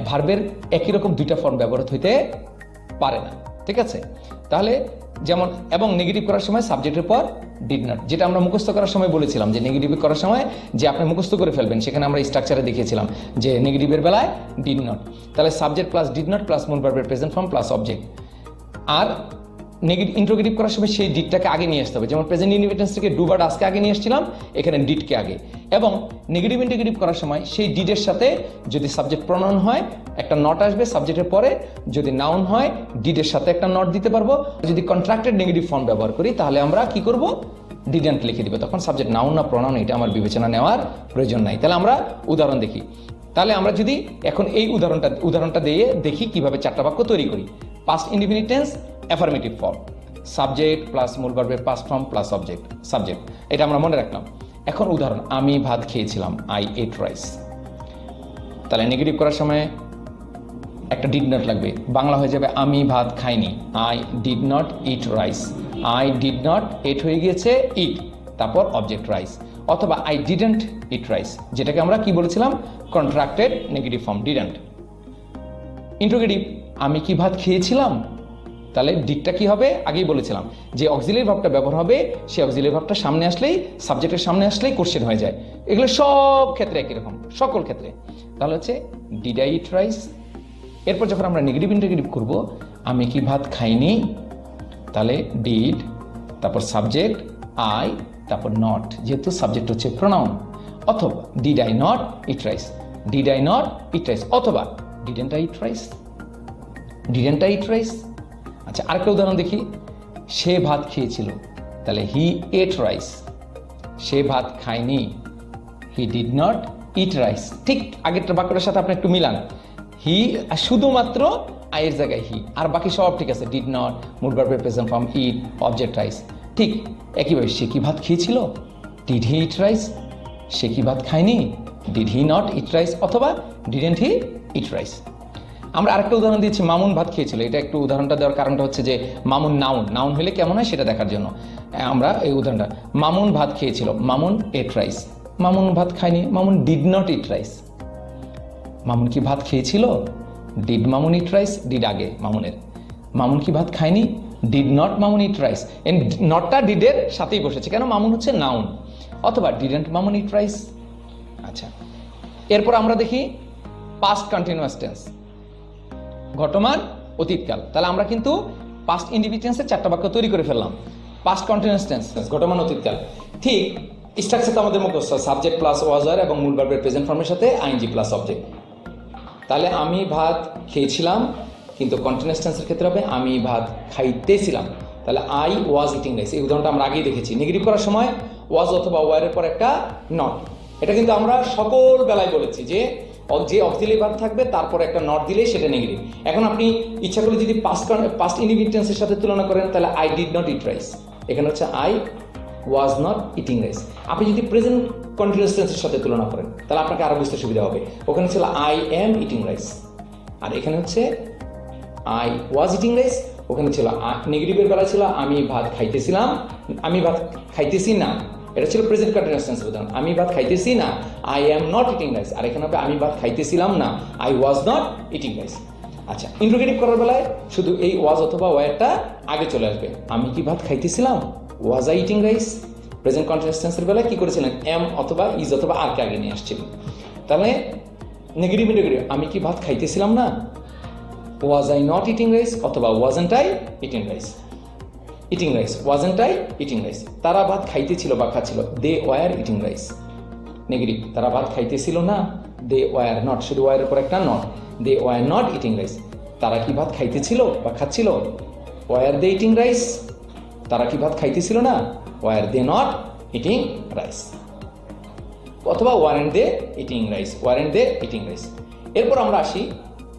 ভার্বের একই রকম 2টা ফর্ম ব্যবহৃত হইতে পারে না। ঠিক আছে? তাহলে যেমন, এবং নেগেটিভ করার সময় সাবজেক্টের পর ডিড নট, যেটা আমরা মুখস্থ করার সময় বলেছিলাম যে নেগেটিভ করার সময় যে আপনি মুখস্থ করে ফেলবেন, সেখানে আমরা স্ট্রাকচারে দেখিয়েছিলাম যে নেগেটিভের বেলায় ডিড নট, তাহলে subject plus did not plus মূল ভার্বের প্রেজেন্ট ফর্ম প্লাস অবজেক্ট। আর নেগেটিভ ইন্ট্রোগেটিভ করার সময় সেই ডিডটাকে আগে নিয়ে আসতে হবে, যেমন প্রেজেন্ট ইনডিফিনিট টেন্স থেকে ডু বা ডাজকে আগে নিয়ে আসছিলাম, এখানে ডিডকে আগে। এবং নেগেটিভ ইন্টিগ্রেটিভ করার সময় সেই ডিডের সাথে যদি সাবজেক্ট প্রনাউন হয় একটা নট আসবে সাবজেক্টের পরে, যদি নাউন হয় ডিডের সাথে একটা নট দিতে পারবো। যদি কন্ট্রাক্টেড নেগেটিভ ফর্ম ব্যবহার করি তাহলে আমরা কি করব, ডিডেন্ট লিখে দিব, তখন সাবজেক্ট নাউন না প্রনাউন এটা আমার বিবেচনা নেওয়ার প্রয়োজন নাই। তাহলে আমরা উদাহরণ দেখি। তাহলে আমরা যদি এখন এই উদাহরণটা দিয়ে দেখি কিভাবে 4টা বাক্য তৈরি করি। Past indefinite tense, affirmative form, subject plus মূল ভার্বের পাস্ট ফর্ম প্লাস সাবজেক্ট, এটা আমরা মনে রাখলাম। এখন উদাহরণ, আমি ভাত খেয়েছিলাম, আই এট রাইস। তাহলে নেগেটিভ করার সময় একটা ডিড নট লাগবে, বাংলা হয়ে যাবে আমি ভাত খাইনি, I did not eat rice. I did not, ate হয়ে গিয়েছে ইট, তারপর অবজেক্ট রাইস। অথবা আই ডিডন্ট ইট রাইস, যেটাকে আমরা কি বলেছিলাম, contracted negative form, didn't. Interrogative, আমি কি ভাত খেয়েছিলাম, তাহলে ডিডটা কি হবে, আগেই বলেছিলাম যে অক্সিলারি ভার্বটা ব্যবহার হবে, সেই অক্সিলারি ভার্বটা সামনে আসলেই, সাবজেক্টের সামনে আসলেই কোশ্চেন হয়ে যায়। এগুলো সব ক্ষেত্রে একই রকম, সকল ক্ষেত্রে। তাহলে হচ্ছে ডিড আই ইট রাইস। এরপর যখন আমরা নেগেটিভ ইন্টিগ্রেটিভ করব, আমি কি ভাত খাইনি, তাহলে ডিড, তারপর সাবজেক্ট আই, তারপর নট, যেহেতু সাবজেক্ট হচ্ছে প্রোনাউন। অথবা did I not eat rice, did I not eat rice, অথবা didn't I eat rice, didn't I eat rice. আচ্ছা, আরেকটা উদাহরণ দেখি, সে ভাত খেয়েছিল, তাহলে হি এট রাইস। সে ভাত খায়নি, হি ডিড নট ইট রাইস। ঠিক আগেরটা বাক্যটার সাথে আপনি একটু মিলান, হি শুধুমাত্র আইয়ের জায়গায় হি, আর বাকি সব ঠিক আছে। ডিড নট, মুড ভার্বের প্রেজেন্ট ফর্ম ইট, অবজেক্ট রাইস। ঠিক একইভাবে সে কি ভাত খেয়েছিল, ডিড হি ইট রাইস, সে কি ভাত খায়নি, did he not eat rice, অথবা ডিডেন্ট হি ইট রাইস। আমরা আরেকটা উদাহরণ দিচ্ছি, মামুন ভাত খেয়েছিল। এটা একটু উদাহরণটা দেওয়ার কারণটা হচ্ছে যে মামুন নাউন হলে কেমন হয় সেটা দেখার জন্য আমরা এই উদাহরণটা। মামুন ভাত খেয়েছিল, মামুন এট রাইস। মামুন ভাত খায়নি, Mamun did not eat rice. Mamun কি ভাত খেয়েছিল, did Mamun it rice, did আগে মামুনের। মামুন কি ভাত খায়নি, did not Mamun eat rice. নটটা ডিডের সাথেই বসেছে, কেন মামুন হচ্ছে নাউন। অথবা ডিডেন্ট মামুন ইট রাইস। আচ্ছা, এরপর আমরা দেখি পাস্ট কন্টিনিউয়াস টেন্স, ঘটমান অতীতকাল। তাহলে আমরা কিন্তু পাস্ট ইন্ডিভিজুয়ালসের 4টা বাক্য তৈরি করে ফেললাম। পাস্ট কন্টিনিউয়াস টেন্স, ঘটমান অতীতকাল। ঠিক স্ট্রাকচার তো আমাদের মুখস্থ, সাবজেক্ট প্লাস ওয়াজ আর এবং মূল ভার্বের প্রেজেন্ট ফর্মের সাথে আইএনজি প্লাস অবজেক্ট। তাহলে আমি ভাত খেয়েছিলাম, কিন্তু কন্টিনিউয়াস টেন্সের ক্ষেত্রে হবে আমি ভাত খাইতেছিলাম। তাহলে আই ওয়াজ ইটিং রাইস, এই উদাহরণটা আমরা আগেই দেখেছি। নেগেটিভ করার সময় ওয়াজ অথবা ওয়ারের পর একটা নট। এটা কিন্তু আমরা সকল বেলায় বলেছি যে অক্সিলারি ভার্ব থাকবে তারপর একটা নট দিলেই সেটা নেগেটিভ। এখন আপনি ইচ্ছা করলে যদি পাস্ট ইন্ডিভিজুয়াল টেন্সের সাথে তুলনা করেন, তাহলে I did not eat rice, এখানে হচ্ছে I was not eating rice. আপনি যদি প্রেজেন্ট কন্টিনিউয়াস টেন্সের সাথে তুলনা করেন, তাহলে আপনাকে আরো বুঝতে সুবিধা হবে। ওখানে ছিল আই এম ইটিং রাইস, আর এখানে হচ্ছে আই ওয়াজ ইটিং রাইস। ওখানে ছিল নেগেটিভের বেলা ছিল আমি ভাত খাইতেছিলাম, আমি ভাত খাইতেছি না, এটা ছিল প্রেজেন্ট কন্টিনিউয়াস টেন্স উদাহরণ। আমি ভাত খাইতেছি না, I am not eating rice. আর এখানে হবে আমি ভাত খাইতেছিলাম না, I was not eating rice. আচ্ছা, ইন্ট্রোগেটিভ করার বেলায় শুধু এই ওয়াজ অথবা ওয়ারটা আগে চলে আসবে। আমি কি ভাত খাইতেছিলাম, was I eating rice. Present continuous টেন্সের বেলায় কি করেছিলেন, এম অথবা ইজ অথবা আর কে আগে নিয়ে আসছিলেন। তাহলে নেগেটিভ আমি কি ভাত খাইতেছিলাম না, was I not eating rice, অথবা wasn't I eating rice. Eating rice, wasn't I eating rice. তারা ভাত খাইতেছিল বা খাচ্ছিল, they were eating rice. Negative, তারা ভাত খাইতেছিল না, দে ওয়ার নট, শুধু ওয়ারের পর একটা not, they were not eating rice. তারা কি ভাত খাইতেছিল বা খাচ্ছিল, ওয়ার দে ইটিং রাইস। তারা কি ভাত খাইতেছিল না, were they not eating rice. অথবা weren't they eating rice, weren't they eating rice. এরপর আমরা আসি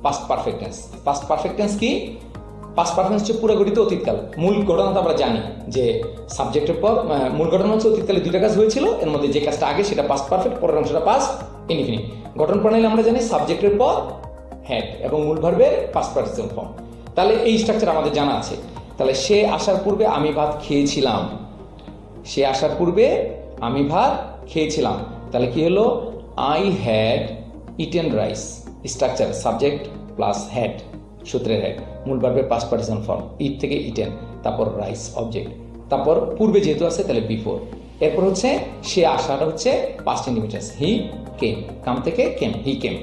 past perfect tense. Past perfect tense কি? পাস্ট পারফেক্ট হচ্ছে পুরো গঠিত অতীতকাল। মূল ঘটনা তো আমরা জানি যে সাবজেক্টের পর মূল ঘটনা হচ্ছে অতীতকালে দুইটা কাজ হয়েছিল, এর মধ্যে যে কাজটা আগে সেটা পাস্ট পারফেক্ট, পরের অংশটা পাস্ট ইনডিফিনিট। গঠন প্রণালী আমরা জানি সাবজেক্টের পর হ্যাড এবং মূল ভার্বের পাস্ট পার্টিসিপেন্ট ফর্ম। তাহলে এই স্ট্রাকচার আমাদের জানা আছে। তাহলে সে আসার পূর্বে আমি ভাত খেয়েছিলাম, সে আসার পূর্বে আমি ভাত খেয়েছিলাম। তাহলে কি হলো, I had eaten rice. Structure subject plus had, সূত্রের হ্যাড, মূল ভার্বের পাস্ট পার্টিসিপেন্ট ফর্ম, ইট থেকে ইটেন, তারপর রাইস অবজেক্ট, তারপর পূর্বে যেহেতু আছে তাহলে বিফোর। এরপর হচ্ছে সে আসাটা হচ্ছে পাস্ট ইন্ডিভিজুয়াল, হি কেম, কাম থেকে কেম, হি কেম।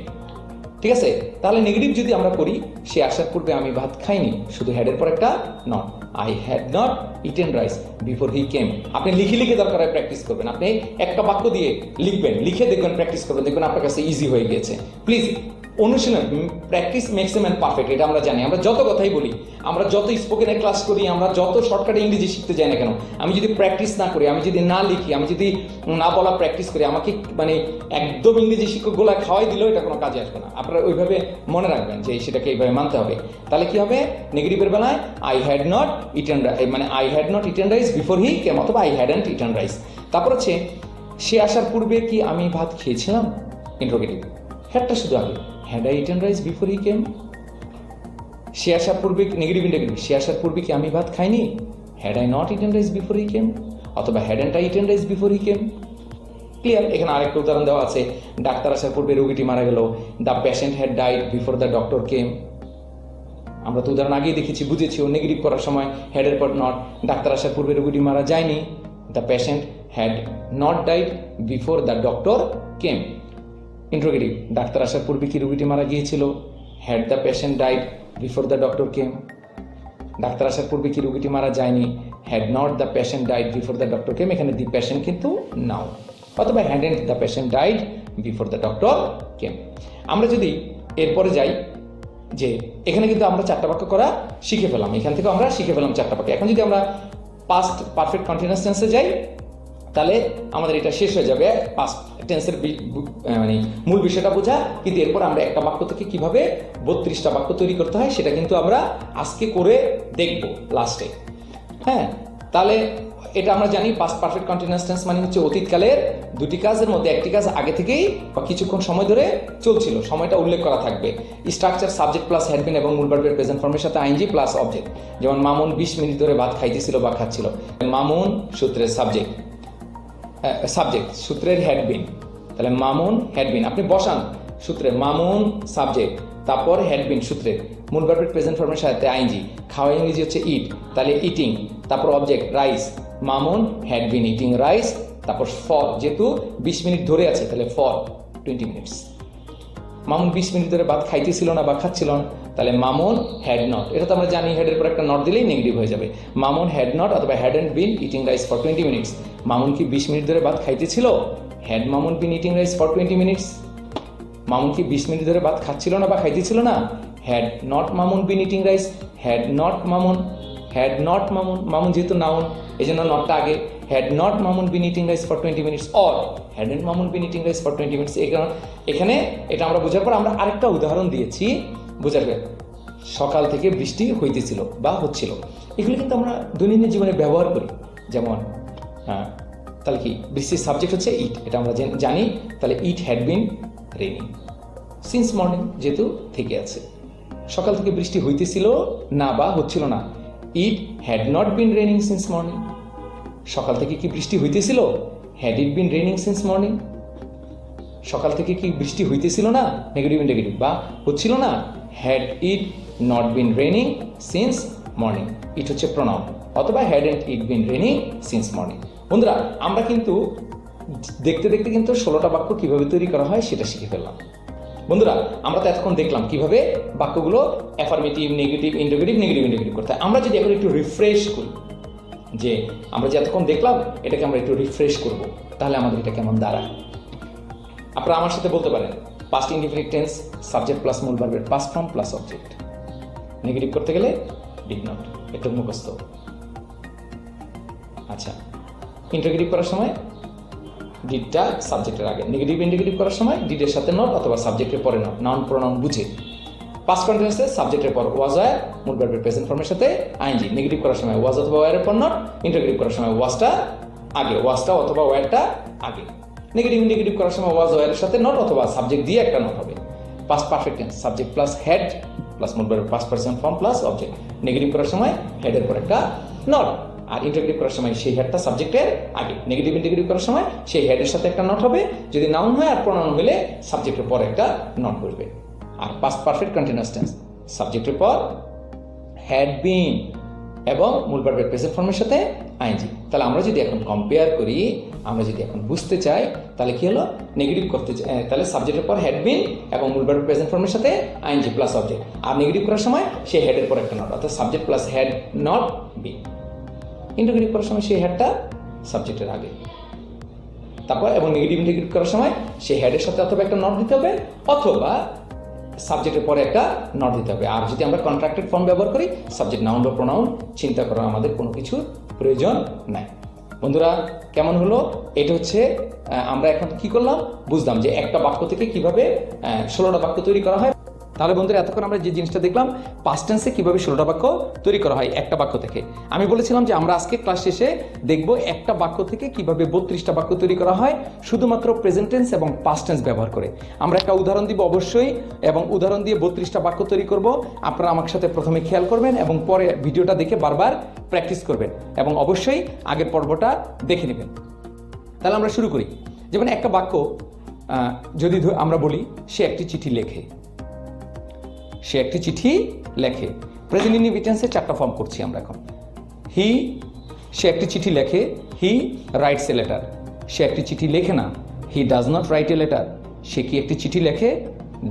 ঠিক আছে, তাহলে নেগেটিভ যদি আমরা করি, সে আসার পূর্বে আমি ভাত খাইনি, শুধু হ্যাডের পর একটা not, I had not eaten rice before he came. আপনি লিখে লিখে দরকার হয় প্র্যাকটিস করবেন। আপনি একটা বাক্য দিয়ে লিখবেন, লিখে দেখবেন, প্র্যাকটিস করবেন, দেখবেন আপনার কাছে ইজি হয়ে গিয়েছে। প্লিজ অনুশীলন, practice makes a man perfect, এটা আমরা জানি। আমরা যত কথাই বলি, আমরা যত স্পোকেনের ক্লাস করি, আমরা যত শর্টকাটে ইংরেজি শিখতে যাই না কেন, আমি যদি প্র্যাকটিস না করি, আমি যদি না লিখি, আমি যদি না বলা প্র্যাকটিস করি, আমাকে মানে একদম ইংরেজি শিক্ষকগুলা খাওয়াই দিলেও এটা কোনো কাজে আসবে না। আপনারা ওইভাবে মনে রাখবেন যে সেটাকে এইভাবে মানতে হবে। তাহলে কি হবে, নেগেটিভের বেলায় I had not eaten rice, মানে I had not eaten rice before he came, অথবা আই হ্যাডন্ট ইটেন রাইস। তারপর হচ্ছে সে আসার পূর্বে কি আমি ভাত খেয়েছিলাম, ইন্ট্রোগেটিভ, হ্যাডটা শুধু আগে, had I eaten rice before he came. সে আসার পূর্বে নেগেটিভ ইন্টারগেটিভ, সে আসার পূর্বে কি আমি ভাত খাইনি, had I not eaten rice before he came, অথবা hadn't I eaten rice before he came. Clear? এখানে আরেকটা উদাহরণ দেওয়া আছে, ডাক্তার আসার পূর্বে রোগীটি মারা গেল, the patient had died before the doctor কেম। আমরা তো উদাহরণ আগেই দেখেছি, বুঝেছি। ও নেগেটিভ করার সময় হ্যাডের পর নট, ডাক্তার আসার পূর্বে রোগীটি মারা যায়নি, the patient had not died before the doctor came. Interrogative, doctor আসার পূর্বে কি রোগীটি মারা গিয়েছিল, had the patient died before the doctor came. Doctor আসার পূর্বে কি রোগীটি মারা যায়নি, had not the patient died before the doctor কেম। এখানে দি পেশেন্ট কিন্তু নাও, অথবা hadn't the patient died before the doctor কেম। আমরা যদি এরপরে যাই, যে এখানে কিন্তু আমরা 4টা বাক্য করা শিখে ফেলাম, এখান থেকে আমরা শিখে ফেলাম 4টা বাক্য। এখন যদি আমরা পাস্ট পারফেক্ট কন্টিনিউয়াস টেন্সে যাই, তাহলে আমাদের এটা শেষ হয়ে যাবে পাস্ট টেন্সের মানে মূল বিষয়টা বোঝা। কিন্তু এরপর আমরা একটা বাক্য থেকে কিভাবে 32টা বাক্য তৈরি করতে হয় সেটা কিন্তু আমরা আজকে করে দেখব লাস্টে। হ্যাঁ, তাহলে এটা আমরা জানি পাস্ট পারফেক্ট কন্টিনিউয়াস টেন্স মানে হচ্ছে অতীতকালের দুটি কাজের মধ্যে একটি কাজ আগে থেকেই বা কিছুক্ষণ সময় ধরে চলছিল, সময়টা উল্লেখ করা থাকবে। Structure subject plus had been এবং মূল ভার্বের প্রেজেন্ট ফর্মের সাথে আইএনজি প্লাস অবজেক্ট। যেমন মামুন 20 মিনিট ধরে ভাত খাইতেছিল বা খাচ্ছিল। মামুন সূত্রের সাবজেক্ট সূত্রের হ্যাড বিন, তাহলে মামুন হ্যাড বিন আপনি বসান সূত্রে মামুন সাবজেক্ট, তারপর হ্যাড বিন সূত্রে মূল ভার্বের প্রেজেন্ট ফর্মের সাথে আইএনজি। খাওয়া ইংরেজি হচ্ছে ইট, তাহলে ইটিং, তারপর object rice, Mamun had been eating rice, তারপর ফর যেহেতু 20 মিনিট ধরে আছে তাহলে ফর 20 মিনিটস। মামুন 20 মিনিট ধরে ভাত খাইতেছিল না বা খাচ্ছিল না, তাহলে মামুন হ্যাড নট, এটা তো আমরা জানি হেডের পর একটা নট দিলেই নেগেটিভ হয়ে যাবে। মামুন হ্যাড নট অথবা hadn't been eating rice for 20 minutes. Mamun কি 20 মিনিট ধরে ভাত খাইতেছিল? Had Mamun been eating rice for 20 minutes. Mamun কি 20 মিনিট ধরে ভাত খাচ্ছিল না বা খাইতেছিল না? Had not Mamun been eating rice, had not Mamun, had not Mamun, Mamun যেহেতু নাউন এই জন্য নটটা আগে। Had not Mamun been eating rice for 20 minutes or hadn't Mamun been eating rice for 20 minutes. এখানে এটা আমরা বোঝার পর আমরা আরেকটা উদাহরণ দিয়েছি বোঝার পর। সকাল থেকে বৃষ্টি হইতেছিল বা হচ্ছিল, এগুলো কিন্তু আমরা দৈনন্দিন জীবনে ব্যবহার করি। যেমন তাহলে কি বৃষ্টির সাবজেক্ট হচ্ছে ইট, এটা আমরা জানি। তাহলে it had been raining since morning, যেহেতু থেকে আছে। সকাল থেকে বৃষ্টি হইতেছিল না বা হচ্ছিল না, it had not been raining since morning. সকাল থেকে কি বৃষ্টি হইতেছিল? Had it been raining since morning. সকাল থেকে কি বৃষ্টি হইতেছিল না, নেগেটিভ ইন্ডিকেটিভ, বা হচ্ছিল না, had it not been raining since morning. It হচ্ছে প্রনাউন, অথবা hadn't it been raining since morning. বন্ধুরা আমরা কিন্তু দেখতে দেখতে কিন্তু 16টা বাক্য কিভাবে তৈরি করা হয় সেটা শিখে ফেললাম। বন্ধুরা আমরা তো এতক্ষণ দেখলাম কিভাবে বাক্যগুলো affirmative, negative, interrogative, negative interrogative করতে হয়। আমরা যদি এখন একটু রিফ্রেশ করি, যে আমরা যে এতক্ষণ দেখলাম এটাকে আমরা একটু রিফ্রেশ করব, তাহলে আমাদের এটা কেমন দাঁড়ায় আপনারা আমার সাথে বলতে পারেন। Past indefinite tense subject plus মূল ভার্বের past form plus object. Negative করতে গেলে ডিড নট, একটু মুখস্থ। আচ্ছা, ইন্টারোগেটিভ করার সময় ডিডটা সাবজেক্টের আগে, নেগেটিভ ইন্ডিকেটিভ করার সময় ডিডের সাথে নট অথবা সাবজেক্টের পরে নট, নাউন প্রোনাউন বুঝে। পাস্ট কন্টিনিউয়াসে সাবজেক্টের পর ওয়াজ ওয়্যার, মূল ভার্বের প্রেজেন্ট ফর্মের সাথে আইএনজি। নেগেটিভ করার সময় ওয়াজ অথবা ওয়্যারের পর নট, ইন্টারোগেটিভ করার সময় ওয়াজটা আগে, ওয়াজটা অথবা ওয়্যারটা আগে। নেগেটিভ ইন্ডিকেটিভ করার সময় ওয়াজ ওয়্যারের সাথে নট অথবা সাবজেক্ট দিয়ে একটা নট হবে। Past perfect tense subject plus had plus মূল ভার্বের past person form plus object. Negative করার সময় হেডের পর একটা নট, আর ইন্টারোগেটিভ করার সময় সেই হেডটা সাবজেক্টের আগে। নেগেটিভ ইন্টিগ্রেটিভ করার সময় সেই হেডের সাথে একটা নট হবে, যদি নাউন হয় আর প্রোনাউন হলে সাবজেক্টের পর একটা নট বসবে। আর পাস্ট পারফেক্ট কন্টিনিউয়াস টেন্স সাবজেক্টের পর হ্যাড বিন এবং মূল ভার্বের প্রেজেন্ট ফর্মের সাথে আইএনজি। তাহলে আমরা যদি এখন কম্পেয়ার করি, আমরা যদি এখন বুঝতে চাই, তাহলে কি হলো, নেগেটিভ করতে চাই তাহলে সাবজেক্টের পর হ্যাড বিন এবং মূল ভার্বের প্রেজেন্ট ফর্মের সাথে আইএনজি প্লাস অবজেক্ট। আর নেগেটিভ করার সময় সেই হেডের পর একটা নট, অর্থাৎ subject plus head not been. Interrogative করার সময় সেই হেডটা সাবজেক্টের আগে, তারপর এবং নেগেটিভ ইন্টিগ্রেট করার সময় সেই হেডের সাথে অথবা একটা নট দিতে হবে অথবা সাবজেক্টের পরে একটা নট দিতে হবে। আর যদি আমরা কন্ট্রাক্টেড ফর্ম ব্যবহার করি, সাবজেক্ট নাউন বা প্রোনাউন চিন্তা করার আমাদের কোনো কিছুর প্রয়োজন নাই। বন্ধুরা কেমন হলো? এটা হচ্ছে আমরা এখন কি করলাম, বুঝলাম যে একটা বাক্য থেকে কিভাবে 16টা বাক্য তৈরি করা হয়। তাহলে বন্ধুরা এতক্ষণ আমরা যে জিনিসটা দেখলাম, পাস্ট টেন্সে কিভাবে 16টা বাক্য তৈরি করা হয় একটা বাক্য থেকে। আমি বলেছিলাম যে আমরা আজকে ক্লাস শেষে দেখব একটা বাক্য থেকে কিভাবে 32টা বাক্য তৈরি করা হয় শুধুমাত্র প্রেজেন্ট টেন্স এবং পাস্ট টেন্স ব্যবহার করে। আমরা একটা উদাহরণ দিব অবশ্যই, এবং উদাহরণ দিয়ে 32টা বাক্য তৈরি করব। আপনারা আমার সাথে প্রথমে খেয়াল করবেন এবং পরে ভিডিওটা দেখে বারবার প্র্যাকটিস করবেন এবং অবশ্যই আগের পর্বটা দেখে নেবেন। তাহলে আমরা শুরু করি। যেমন একটা বাক্য যদি আমরা বলি, সে একটি চিঠি লেখে। সে একটি চিঠি লেখে। প্রেজেন্ট ইনডিফিনিট টেন্সে 4টা ফর্ম করছি আমরা এখন। সে একটি চিঠি লেখে, হি রাইটস এ লেটার। সে একটি চিঠি লেখে না, he does not write a letter. সে কি একটি চিঠি লেখে,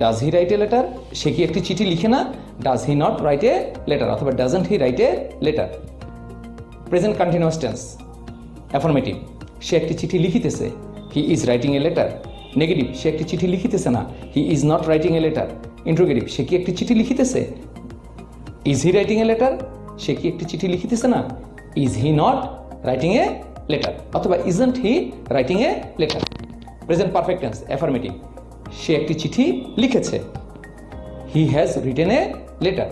does he write a letter. সে কি একটি চিঠি লিখে না, does he not write a letter অথবা doesn't he write a letter. Present continuous tense affirmative, সে একটি চিঠি লিখিতেছে, he is writing a letter. Negative, সে একটি চিঠি লিখিতেছে না, he is not writing a letter. Interrogative, সে কি একটি চিঠি লিখিতেছে, is he writing a letter. সে কি একটি চিঠি লিখিতেছে না, is he not writing a letter অথবা isn't he writing a letter. Present perfect tense affirmative, সে একটি চিঠি লিখেছে। He has written a letter,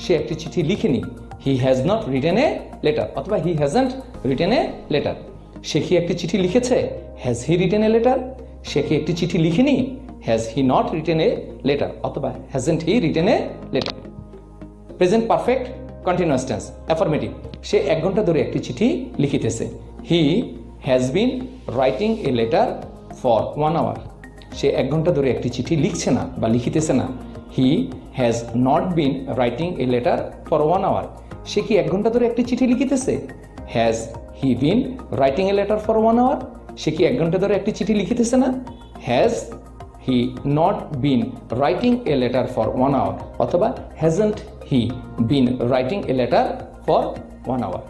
সে একটি চিঠি লিখেনি। He has not written a letter অথবা he hasn't written a letter. সে কি একটি চিঠি লিখেছে? Has he written a letter. সে কি একটি চিঠি লিখেনি? Has he not written a letter অথবা hasn't he written a letter. Present perfect continuous tense affirmative, সে 1 ঘন্টা ধরে একটি চিঠি লিখিতেছে। He has been writing a letter for 1 hour. সে 1 ঘন্টা ধরে একটি চিঠি লিখছে না বা লিখিতেছে না। He has not been writing a letter for 1 hour. সে কি 1 ঘন্টা ধরে একটি চিঠি লিখিতেছে? Has he been writing a letter for 1 hour. সে কি 1 ঘন্টা ধরে একটি চিঠি লিখিতেছে না? Has he not been writing a letter for 1 hour অথবা hasn't he been writing a letter for 1 hour.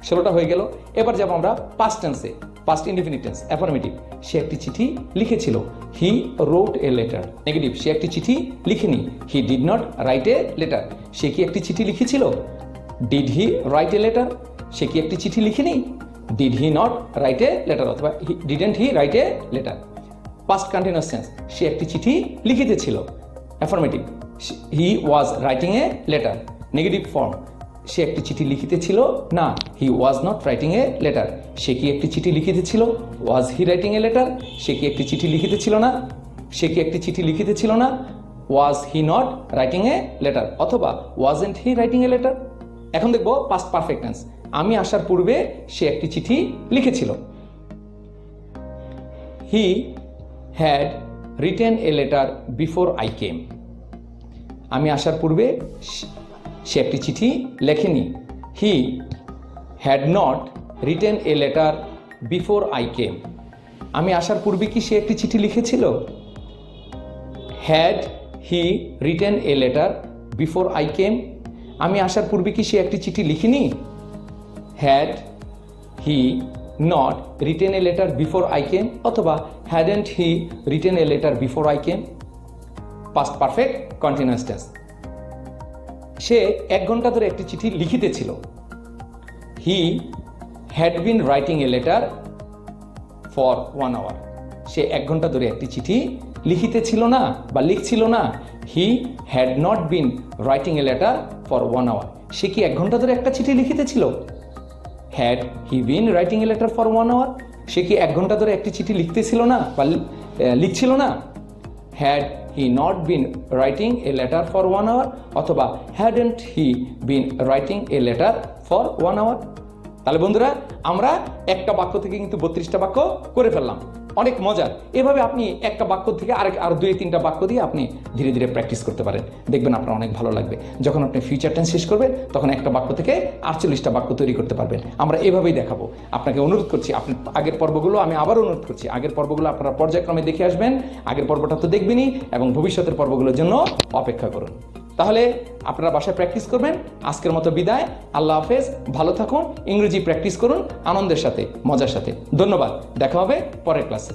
16টা হয়ে গেল। এবার যাব আমরা পাস্ট টেন্সে, পাস্ট ইনডিফিনিট টেন্স অ্যাফার্মেটিভ, সে একটি চিঠি লিখেছিল। হি রোট এ লেটার। নেগেটিভ, সে একটি চিঠি লিখেনি। He did not write a letter. সে কি একটি চিঠি লিখেছিল? Did he write a letter. সে কি একটি চিঠি লিখেনি? Did he not write a letter অথবা didn't he write a letter. Past continuous tense, সে একটি চিঠি লিখিতেছিল। Affirmative, he was writing a letter. Negative form, সে একটি চিঠি লিখিতেছিল না। He was not writing a letter. সে কি একটি চিঠি লিখিতেছিল? ওয়াজ হি রাইটিং এ লেটার। সে কি একটি চিঠি লিখিতেছিল না? সে কি একটি চিঠি লিখিতেছিল না? Was he not writing a letter অথবা wasn't he writing a letter. এখন দেখব পাস্ট পারফেক্ট টেন্স, আমি আসার পূর্বে সে একটি চিঠি লিখেছিল। He had written a letter before I came. আমি আসার পূর্বে সে একটি চিঠি লেখেনি। He had not written a letter before I came. আমি আসার পূর্বে কি সে একটি চিঠি লিখেছিল? Had he written a letter before I came. আমি আসার পূর্বে কি সে একটি চিঠি লিখিনি? Had he not written a letter before I came অথবা hadn't he written a letter before I came. Past perfect continuous tense, সে 1 ঘন্টা ধরে একটি চিঠি লিখিতেছিল। He had been writing a letter for 1 hour. সে 1 ঘন্টা ধরে একটি চিঠি লিখিতেছিল না বা লিখছিল না। He had not been writing a letter for 1 hour. সে কি 1 ঘন্টা ধরে একটা চিঠি লিখিতেছিল? Had he been writing a letter for 1 hour. সে কি 1 ঘন্টা ধরে একটি চিঠি লিখতেছিল না বা লিখছিল না? Had he not been writing a letter for 1 hour অথবা hadn't he been writing a letter for 1 hour. তাহলে বন্ধুরা, আমরা একটা বাক্য থেকে কিন্তু 32টা বাক্য করে ফেললাম। অনেক মজার। এভাবে আপনি একটা বাক্য থেকে আরো 2-3টা বাক্য দিয়ে আপনি ধীরে ধীরে প্র্যাকটিস করতে পারেন, দেখবেন আপনার অনেক ভালো লাগবে। যখন আপনি ফিউচার টেন্স শেষ করবেন তখন একটা বাক্য থেকে 48টা বাক্য তৈরি করতে পারবেন। আমরা এভাবেই দেখাবো। আপনাকে অনুরোধ করছি, আপনি আগের পর্বগুলো আমি আবার অনুরোধ করছি, আগের পর্বগুলো আপনারা পর্যায়ক্রমে দেখে আসবেন। আগের পর্বটা তো দেখবেনই এবং ভবিষ্যতের পর্বগুলোর জন্য অপেক্ষা করুন। তাহলে আপনারা বাসায় প্র্যাকটিস করবেন। আজকের মতো বিদায়, আল্লাহ হাফেজ, ভালো থাকুন, ইংরেজি প্র্যাকটিস করুন আনন্দের সাথে, মজার সাথে। ধন্যবাদ, দেখা হবে পরের ক্লাসে।